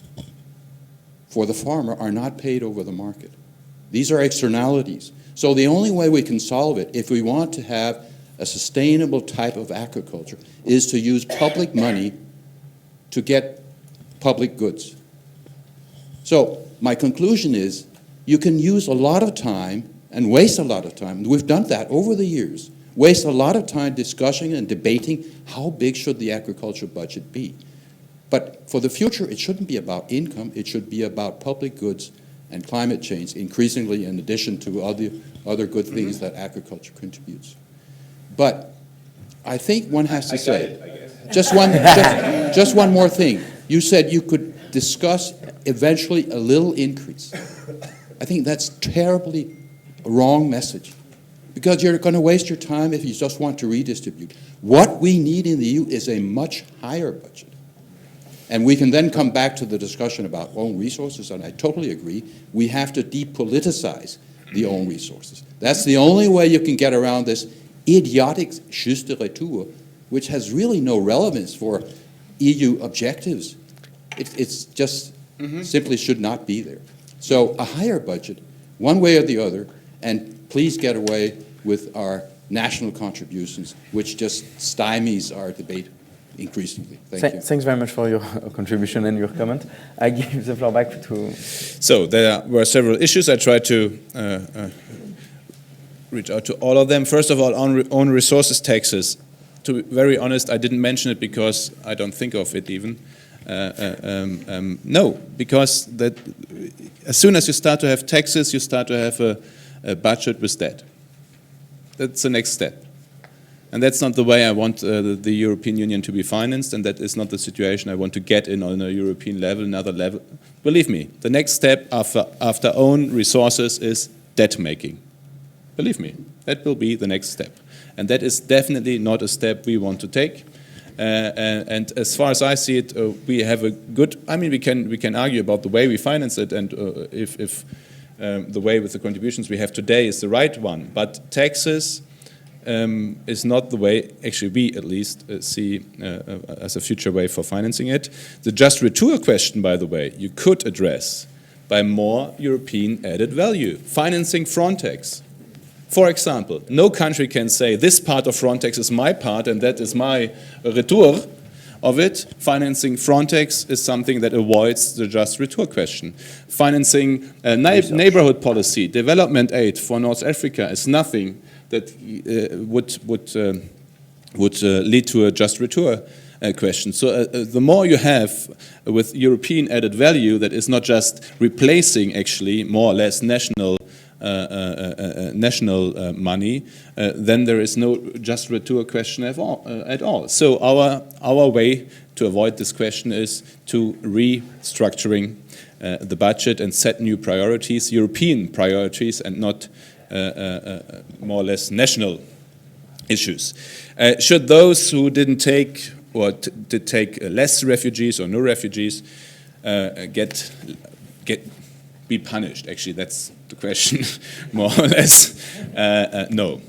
for the farmer are not paid over the market. These are externalities. So the only way we can solve it, if we want to have a sustainable type of agriculture, is to use public money to get public goods. So my conclusion is you can use a lot of time and waste a lot of time. We've done that over the years. Waste a lot of time discussing and debating how big should the agriculture budget be. But for the future, it shouldn't be about income. It should be about public goods and climate change, increasingly in addition to other good things that agriculture contributes. But I think one has to say, just one more thing. You said you could discuss eventually a little increase. I think that's terribly wrong message, because you're going to waste your time if you just want to redistribute. What we need in the EU is a much higher budget. And we can then come back to the discussion about own resources, and I totally agree. We have to depoliticize the own resources. That's the only way you can get around this idiotic juste retour, which has really no relevance for EU objectives. It's just simply should not be there. So a higher budget, one way or the other, and please get away with our national contributions, which just stymies our debate increasingly. Thank you. Thanks very much for your contribution and your comment. I give the floor back to... So there were several issues. I tried to reach out to all of them. First of all, on own resources taxes. To be very honest, I didn't mention it because I don't think of it even. No, because that as soon as you start to have taxes, you start to have a budget with debt. That's the next step. And that's not the way I want the European Union to be financed, and that is not the situation I want to get in on a European level, another level. Believe me, the next step after own resources is debt making. Believe me, that will be the next step. And that is definitely not a step we want to take. And as far as I see it, we have a good, I mean, we can argue about the way we finance it, and if the way with the contributions we have today is the right one. But taxes is not the way, actually we at least see as a future way for financing it. The just retour question, by the way, you could address by more European added value. Financing Frontex. For example, no country can say this part of Frontex is my part and that is my retour of it. Financing Frontex is something that avoids the just retour question. Financing neighborhood policy, development aid for North Africa is nothing that would lead to a just retour question. So the more you have with European added value that is not just replacing actually more or less national money, then there is no just retour question at all. So our way to avoid this question is to restructuring the budget and set new priorities, European priorities, and not more or less national issues. Should those who didn't take or did take less refugees or no refugees be punished? Actually, that's the question, more or less. No,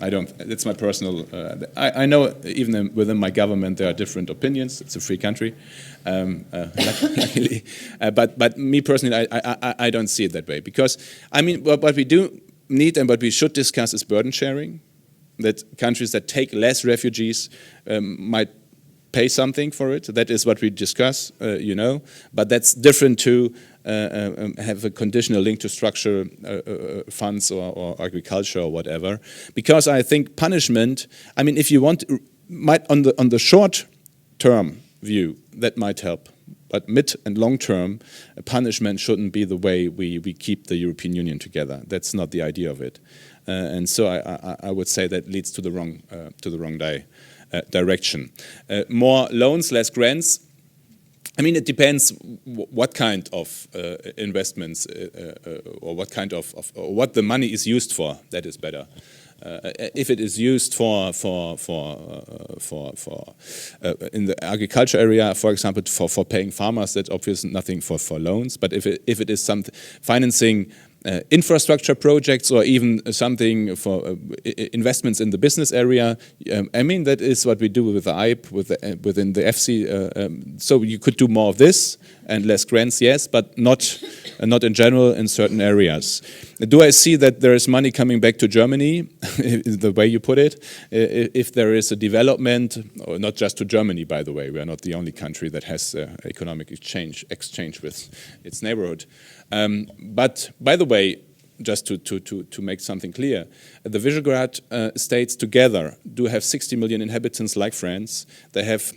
I don't. That's my personal. I know even within my government there are different opinions. It's a free country, luckily. But me personally, I don't see it that way, because I mean what we do need and what we should discuss is burden sharing. That countries that take less refugees might pay something for it. That is what we discuss, you know. But that's different to have a conditional link to structural funds or agriculture or whatever. Because I think punishment, I mean, if you want, might on the short term view, that might help. But mid and long term, punishment shouldn't be the way we keep the European Union together. That's not the idea of it. And so I would say that leads to the wrong direction. More loans, less grants. I mean, it depends what kind of investments or what kind of or what the money is used for. That is better. If it is used for in the agriculture area, for example, for paying farmers, that's obviously nothing for loans. But if it is something financing infrastructure projects or even something for investments in the business area, I mean, that is what we do with the EIB, within the FC. So you could do more of this and less grants, yes, but not in general in certain areas. Do I see that there is money coming back to Germany, the way you put it? If there is a development, or not just to Germany, by the way, we are not the only country that has economic exchange with its neighborhood. But by the way, just to make something clear, the Visegrad states together do have 60 million inhabitants like France. They have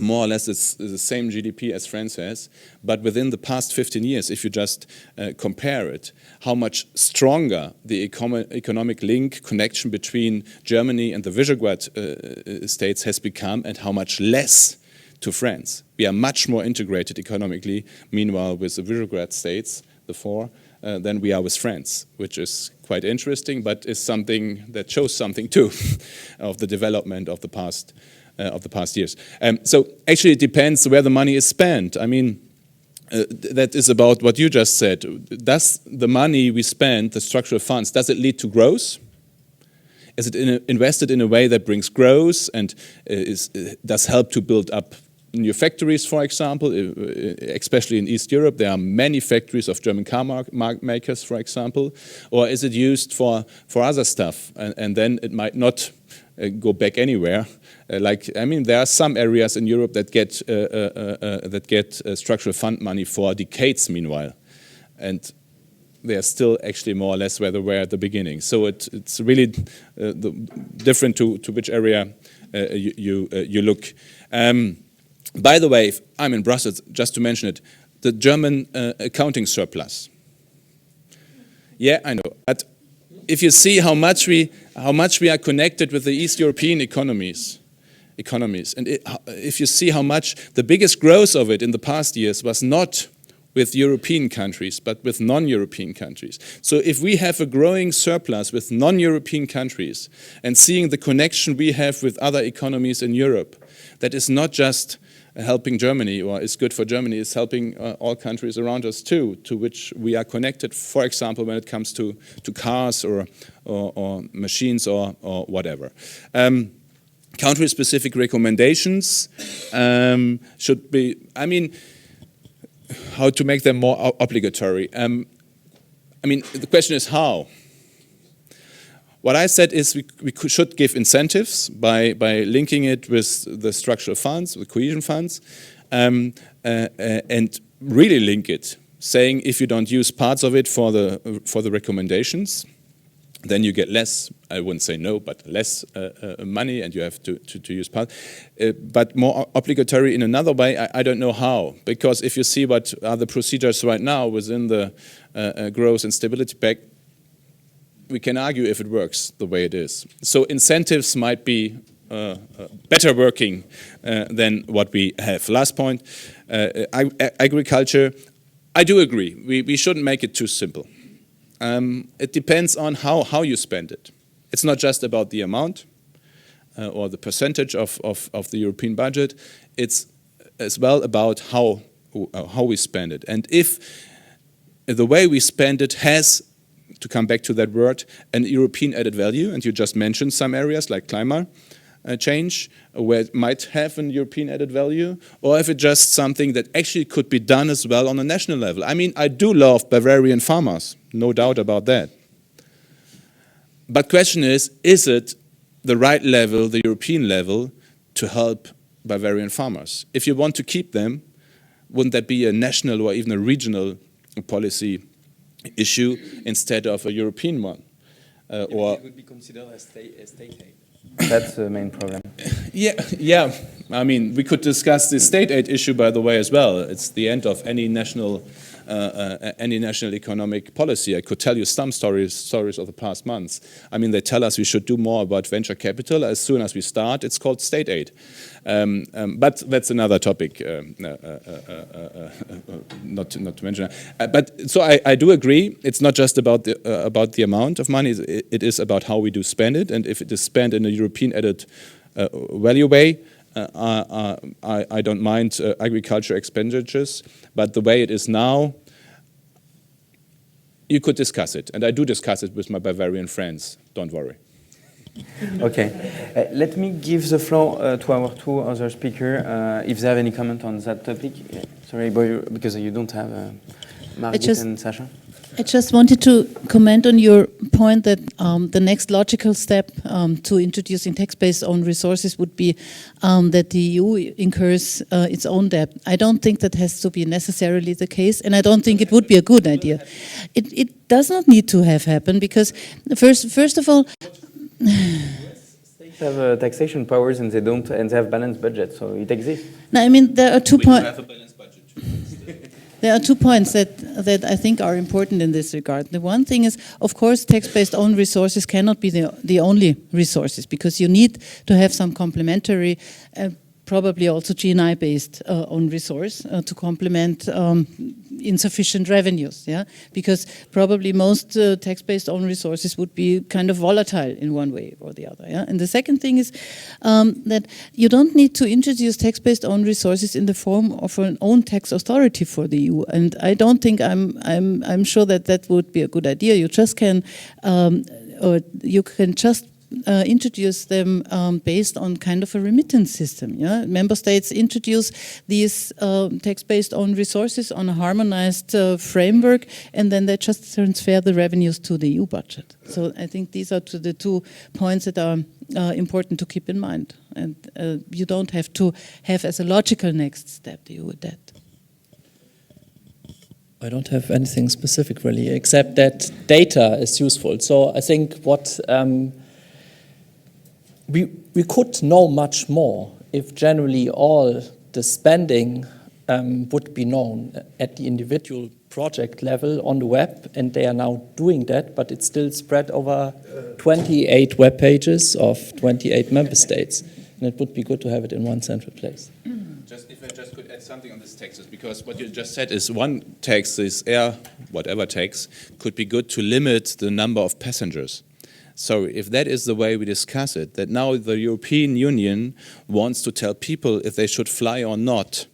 more or less the same GDP as France has, but within the past 15 years, if you just compare it, how much stronger the economic link connection between Germany and the Visegrad states has become, and how much less to France. We are much more integrated economically, meanwhile, with the Visegrad states, the four, than we are with France, which is quite interesting, but is something that shows something too of the development of the past years. So actually it depends where the money is spent. I mean, that is about what you just said. Does the money we spend, the structural funds, does it lead to growth? Is it invested in a way that brings growth and does help to build up new factories, for example, especially in East Europe? There are many factories of German car makers, for example. Or is it used for other stuff? And then it might not go back anywhere. I mean, there are some areas in Europe that get structural fund money for decades, meanwhile, and they are still actually more or less where they were at the beginning. So it's really different to which area you look. By the way, if I'm in Brussels, just to mention it, the German accounting surplus. Yeah, I know, but if you see how much we are connected with the East European economies, and if you see how much the biggest growth of it in the past years was not with European countries, but with non-European countries. So if we have a growing surplus with non-European countries and seeing the connection we have with other economies in Europe, that is not just helping Germany or is good for Germany, it's helping all countries around us too, to which we are connected, for example, when it comes to cars or machines or whatever. Country-specific recommendations should be, I mean, how to make them more obligatory. I mean, the question is how. What I said is we should give incentives by linking it with the structural funds, the cohesion funds, and really link it, saying if you don't use parts of it for the recommendations, then you get less, I wouldn't say no, but less money, and you have to use part. But more obligatory in another way, I don't know how. Because if you see what are the procedures right now within the Growth and Stability Pact, we can argue if it works the way it is. So incentives might be better working than what we have. Last point, agriculture. I do agree. We shouldn't make it too simple. It depends on how you spend it. It's not just about the amount or the percentage of the European budget. It's as well about how we spend it. And if the way we spend it has, to come back to that word, an European added value, and you just mentioned some areas like climate change, where it might have an European added value, or if it's just something that actually could be done as well on a national level. I mean, I do love Bavarian farmers, no doubt about that. But question is it the right level, the European level, to help Bavarian farmers. If you want to keep them, wouldn't that be a national or even a regional policy issue instead of a European one? Or it would be considered as state aid. That's the main problem. Yeah. I mean, we could discuss the state aid issue, by the way, as well. It's the end of any national economic policy. I could tell you some stories of the past months. I mean, they tell us we should do more about venture capital. As soon as we start, it's called state aid. But that's another topic, not to mention. But so I do agree. It's not just about the amount of money. It is about how we do spend it, and if it is spent in a European added value way. I don't mind agriculture expenditures, but the way it is now, you could discuss it, and I do discuss it with my Bavarian friends. Don't worry. Okay, let me give the floor to our two other speakers if they have any comment on that topic. Sorry, because you don't have Margit and Sasha. I just wanted to comment on your point that the next logical step to introducing tax-based own resources would be that the EU incurs its own debt. I don't think that has to be necessarily the case, and I don't think it would be a good idea. It does not need to have happened because first of all, states have taxation powers and they don't, and they have balanced budget, so it exists. No, I mean there are 2 points. We have a balanced budget too. There are 2 points that I think are important in this regard. The one thing is, of course, tax-based own resources cannot be the only resources because you need to have some complementary, probably also GNI-based own resource to complement insufficient revenues. Yeah, because probably most tax-based own resources would be kind of volatile in one way or the other. Yeah, and the second thing is that you don't need to introduce tax-based own resources in the form of an own tax authority for the EU. And I don't think I'm sure that would be a good idea. You just can or you can just introduce them based on kind of a remittance system. Yeah? Member states introduce these tax-based own resources on a harmonized framework, and then they just transfer the revenues to the EU budget. So I think these are the 2 points that are important to keep in mind. And you don't have to have as a logical next step the EU debt. I don't have anything specific really, except that data is useful. So I think what we could know much more if generally all the spending would be known at the individual project level on the web, and they are now doing that, but it's still spread over 28 web pages of 28 member states. And it would be good to have it in one central place. If I just could add something on this taxes, because what you just said is one tax, this whatever tax, could be good to limit the number of passengers. So if that is the way we discuss it, that now the European Union wants to tell people if they should fly or not,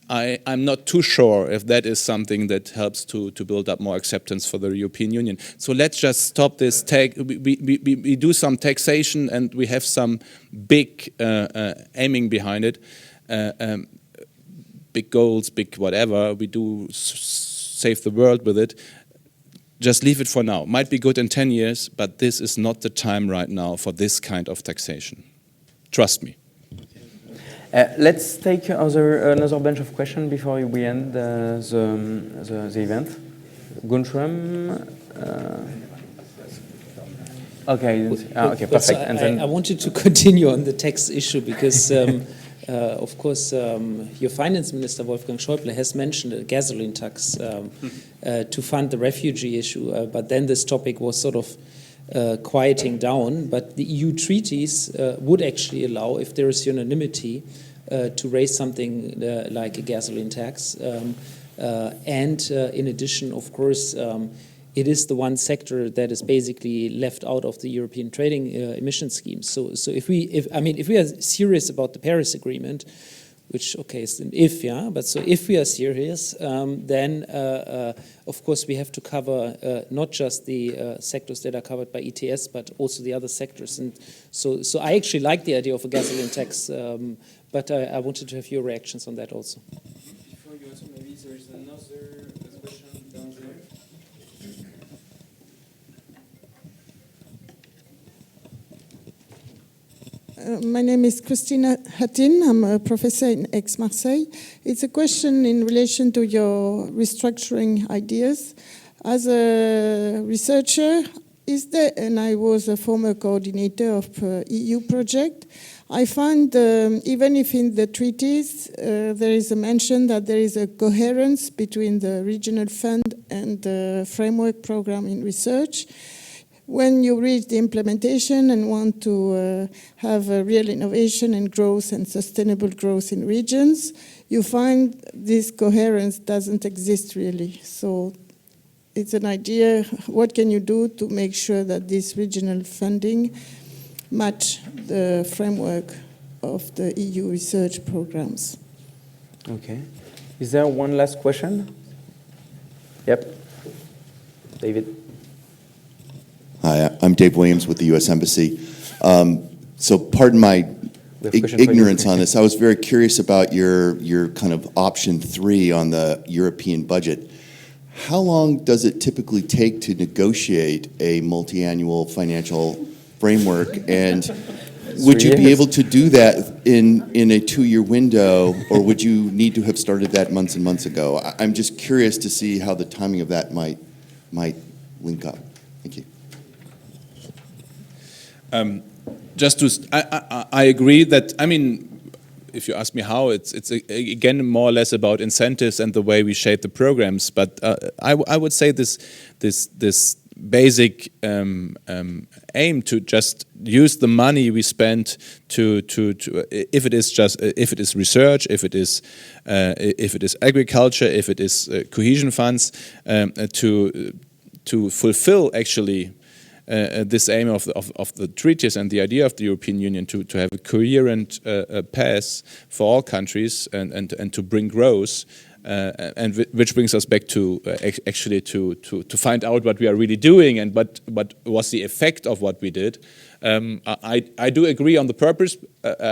I'm not too sure if that is something that helps to build up more acceptance for the European Union. So let's just stop this. We do some taxation and we have some big aiming behind it, big goals, big whatever. We do save the world with it. Just leave it for now. Might be good in 10 years, but this is not the time right now for this kind of taxation. Trust me. Let's take another bunch of questions before we end the event. Guntram. Okay, perfect. And then I wanted to continue on the tax issue because, of course, your finance minister, Wolfgang Schäuble, has mentioned a gasoline tax to fund the refugee issue, but then this topic was sort of quieting down, but the EU treaties would actually allow, if there is unanimity, to raise something like a gasoline tax. And in addition, of course, it is the one sector that is basically left out of the European trading emission scheme. So if we are serious about the Paris Agreement, which, okay, is an if, yeah, but so if we are serious, then of course we have to cover not just the sectors that are covered by ETS, but also the other sectors. And so I actually like the idea of a gasoline tax, but I wanted to have your reactions on that also. Before you answer, maybe there is another question down there. My name is Christina Hatin. I'm a professor in Aix-Marseille. It's a question in relation to your restructuring ideas. As a researcher, and I was a former coordinator of EU project, I find even if in the treaties there is a mention that there is a coherence between the regional fund and the framework program in research, when you reach the implementation and want to have a real innovation and growth and sustainable growth in regions, you find this coherence doesn't exist really. So it's an idea, what can you do to make sure that this regional funding match the framework of the EU research programs? Okay. Is there one last question? Yep. David. Hi, I'm Dave Williams with the U.S. Embassy. So pardon my ignorance on this. I was very curious about your kind of option 3 on the European budget. How long does it typically take to negotiate a multi-annual financial framework? And would you be able to do that in a 2-year window, or would you need to have started that months and months ago? I'm just curious to see how the timing of that might link up. Thank you. I agree that, I mean, if you ask me how, it's again more or less about incentives and the way we shape the programs. But I would say this basic aim to just use the money we spend to if it is research, if it is agriculture, if it is cohesion funds, to fulfill actually this aim of the treaties and the idea of the European Union to have a coherent path for all countries and to bring growth, and which brings us back to actually to find out what we are really doing and what was the effect of what we did. I do agree on the purpose,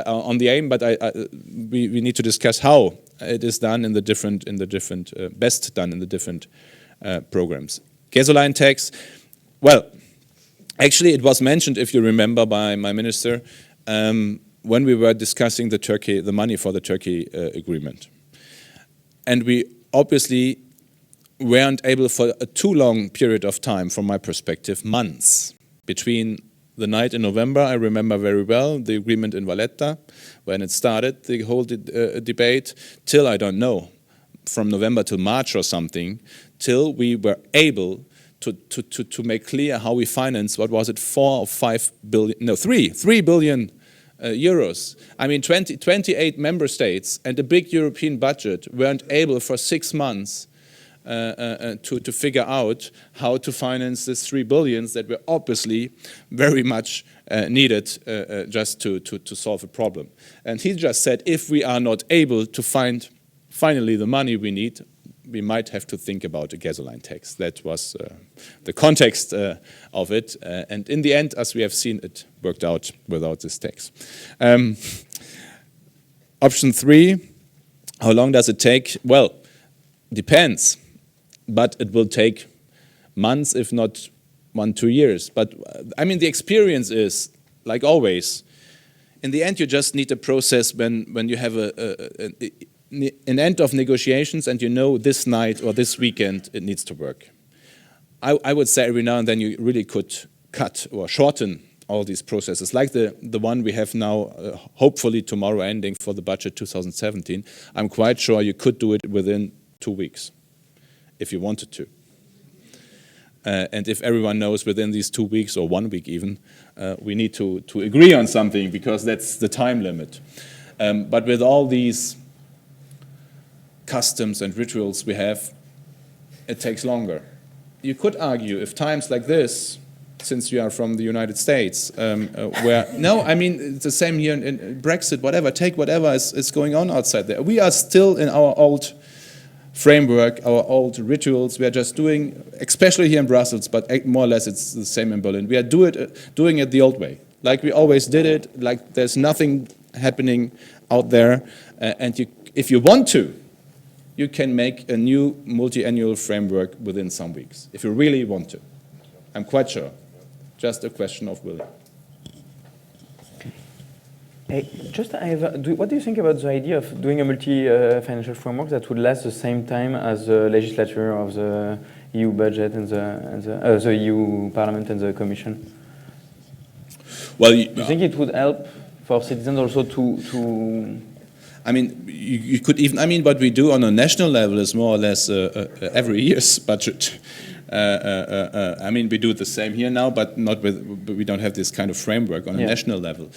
on the aim, but we need to discuss how it is done in the different best done in the different programs. Gasoline tax, well. Actually, it was mentioned, if you remember, by my minister when we were discussing the money for the Turkey agreement. And we obviously weren't able for a too long period of time, from my perspective, months, between the night in November, I remember very well, the agreement in Valletta, when it started, the whole debate, till, I don't know, from November till March or something, till we were able to make clear how we finance, what was it, 4 or 5 billion, no, 3 billion euros. I mean, 28 member states and a big European budget weren't able for 6 months to figure out how to finance this 3 billions that were obviously very much needed just to solve a problem. And he just said, if we are not able to find finally the money we need, we might have to think about a gasoline tax. That was the context of it. And in the end, as we have seen, it worked out without this tax. Option 3, how long does it take? Well, depends. But it will take months, if not 1-2 years. But I mean, the experience is, like always, in the end, you just need a process when you have an end of negotiations and you know this night or this weekend it needs to work. I would say every now and then you really could cut or shorten all these processes, like the one we have now, hopefully tomorrow ending for the budget 2017. I'm quite sure you could do it within 2 weeks, if you wanted to. And if everyone knows within these 2 weeks, or 1 week even, we need to agree on something, because that's the time limit. But with all these customs and rituals we have, it takes longer. You could argue if times like this, since you are from the United States, no, I mean, it's the same here in Brexit, whatever, take whatever is going on outside there. We are still in our old framework, our old rituals. We are just doing, especially here in Brussels, but more or less it's the same in Berlin. We are doing it the old way, like we always did it, like there's nothing happening out there. And if you want to, you can make a new multi-annual framework within some weeks, if you really want to. I'm quite sure. Just a question of will. Hey, what do you think about the idea of doing a multi-financial framework that would last the same time as the legislature of the EU budget and the EU Parliament and the Commission? Well, do you think it would help for citizens also to I mean, you could even, I mean, what we do on a national level is more or less every year's budget. I mean, we do the same here now, but not we don't have this kind of framework on a national level.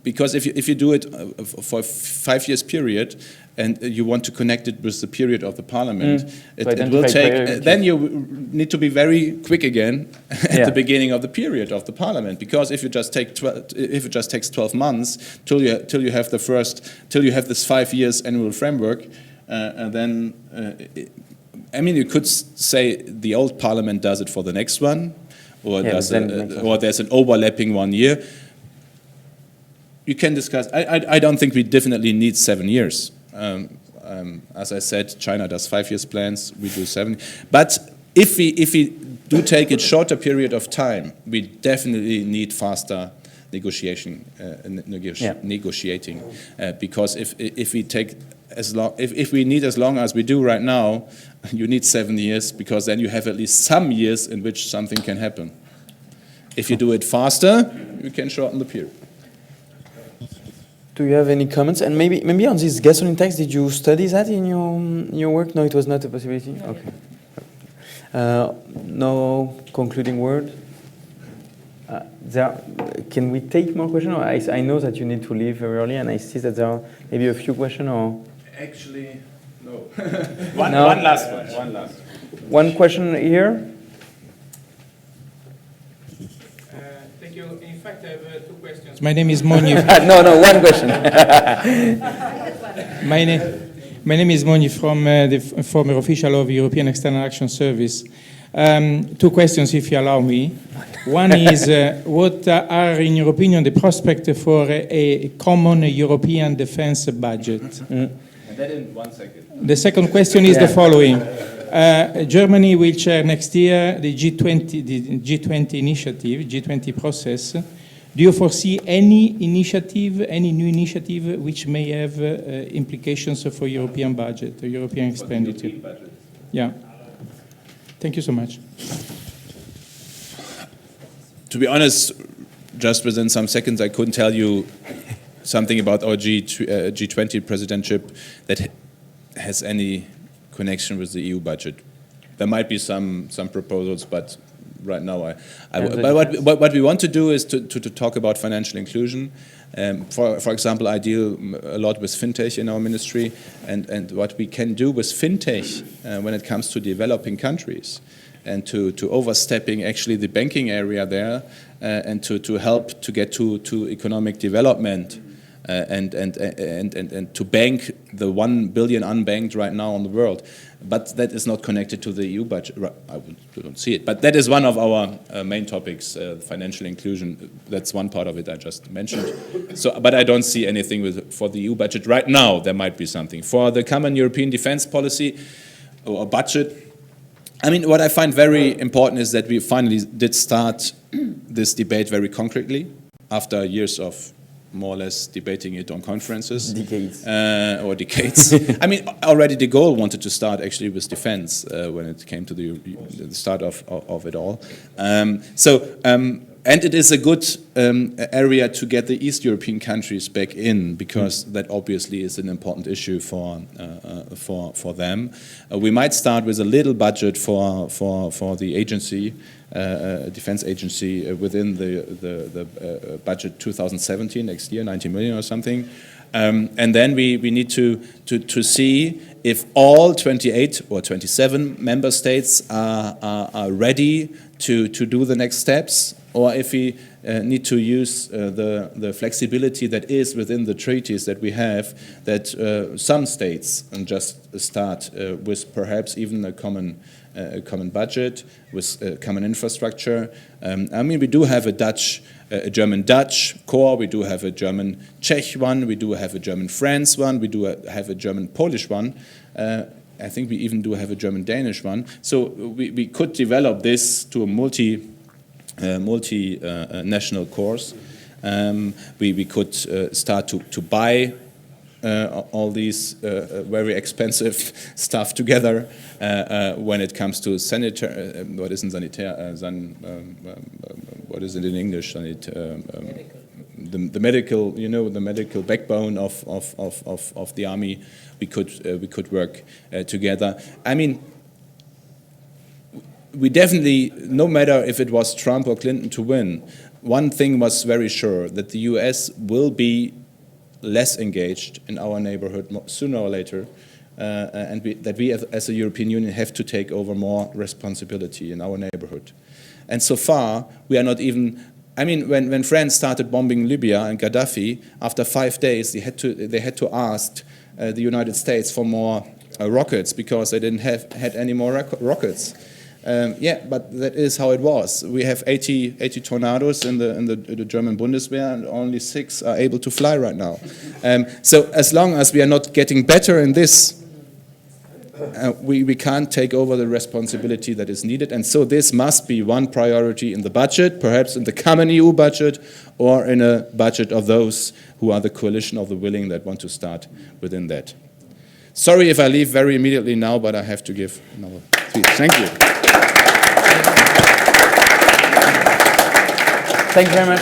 Because if you do it for a 5 years period, and you want to connect it with the period of the parliament, it will take, then you need to be very quick again at the beginning of the period of the parliament, because if you just take if it just takes 12 months till you have this 5 years annual framework, and then I mean, you could say the old parliament does it for the next one, or there's an overlapping 1 year. You can discuss. I don't think we definitely need 7 years. As I said, China does 5 years plans. We do 7. But if we do take a shorter period of time, we definitely need faster negotiating. Because if we take if we need as long as we do right now, you need 7 years, because then you have at least some years in which something can happen. If you do it faster, you can shorten the period. Do you have any comments? And maybe on this gasoline tax, did you study that in your work? No, it was not a possibility? Okay. No concluding word? Can we take more questions? I know that you need to leave very early, and I see that there are maybe a few questions. Or actually, no. One last one. One last. One question here. Thank you. In fact, I have 2 questions. My name is Moni. No, one question. My name is Moni from the former official of European External Action Service. 2 questions, if you allow me. One is, what are, in your opinion, the prospects for a common European defense budget? And that in 1 second. The second question is the following. Germany will chair next year the G20 initiative, G20 process. Do you foresee any new initiative which may have implications for European budget or European expenditure? Yeah. Thank you so much. To be honest, just within some seconds, I couldn't tell you something about our G20 presidentship that has any connection with the EU budget. There might be some proposals, but right now, what we want to do is to talk about financial inclusion. For example, I deal a lot with fintech in our ministry, and what we can do with fintech when it comes to developing countries, and to overstepping actually the banking area there, and to help to get to economic development, and to bank the 1 billion unbanked right now in the world. But that is not connected to the EU budget. I don't see it. But that is one of our main topics, financial inclusion. That's one part of it I just mentioned. But I don't see anything for the EU budget right now. There might be something. For the common European defense policy or budget, I mean, what I find very important is that we finally did start this debate very concretely after years of more or less debating it on conferences. Decades. I mean, already de Gaulle wanted to start actually with defense when it came to the start of it all. And it is a good area to get the East European countries back in, because that obviously is an important issue for them. We might start with a little budget for the agency, defense agency, within the budget 2017 next year, 90 million or something. And then we need to see if all 28 or 27 member states are ready to do the next steps, or if we need to use the flexibility that is within the treaties that we have, that some states just start with perhaps even a common budget, with common infrastructure. I mean, we do have a German-Dutch core, we do have a German-Czech one, we do have a German-France one, we do have a German-Polish one. I think we even do have a German-Danish one. So we could develop this to a multinational course. We could start to buy all these very expensive stuff together when it comes to sanitary. What isn't sanitary? What is it in English? The medical, the medical backbone of the army. We could work together. I mean, we definitely, no matter if it was Trump or Clinton to win, one thing was very sure, that the US will be less engaged in our neighborhood sooner or later, and that we as a European Union have to take over more responsibility in our neighborhood. And so far, we are not even, I mean, when France started bombing Libya and Gaddafi, after 5 days, they had to ask the United States for more rockets, because they didn't had any more rockets. Yeah, but that is how it was. We have 80 tornadoes in the German Bundeswehr, and only 6 are able to fly right now. So as long as we are not getting better in this, we can't take over the responsibility that is needed. And so this must be one priority in the budget, perhaps in the common EU budget, or in a budget of those who are the coalition of the willing that want to start within that. Sorry if I leave very immediately now, but I have to give another speech. Thank you. Thank you very much.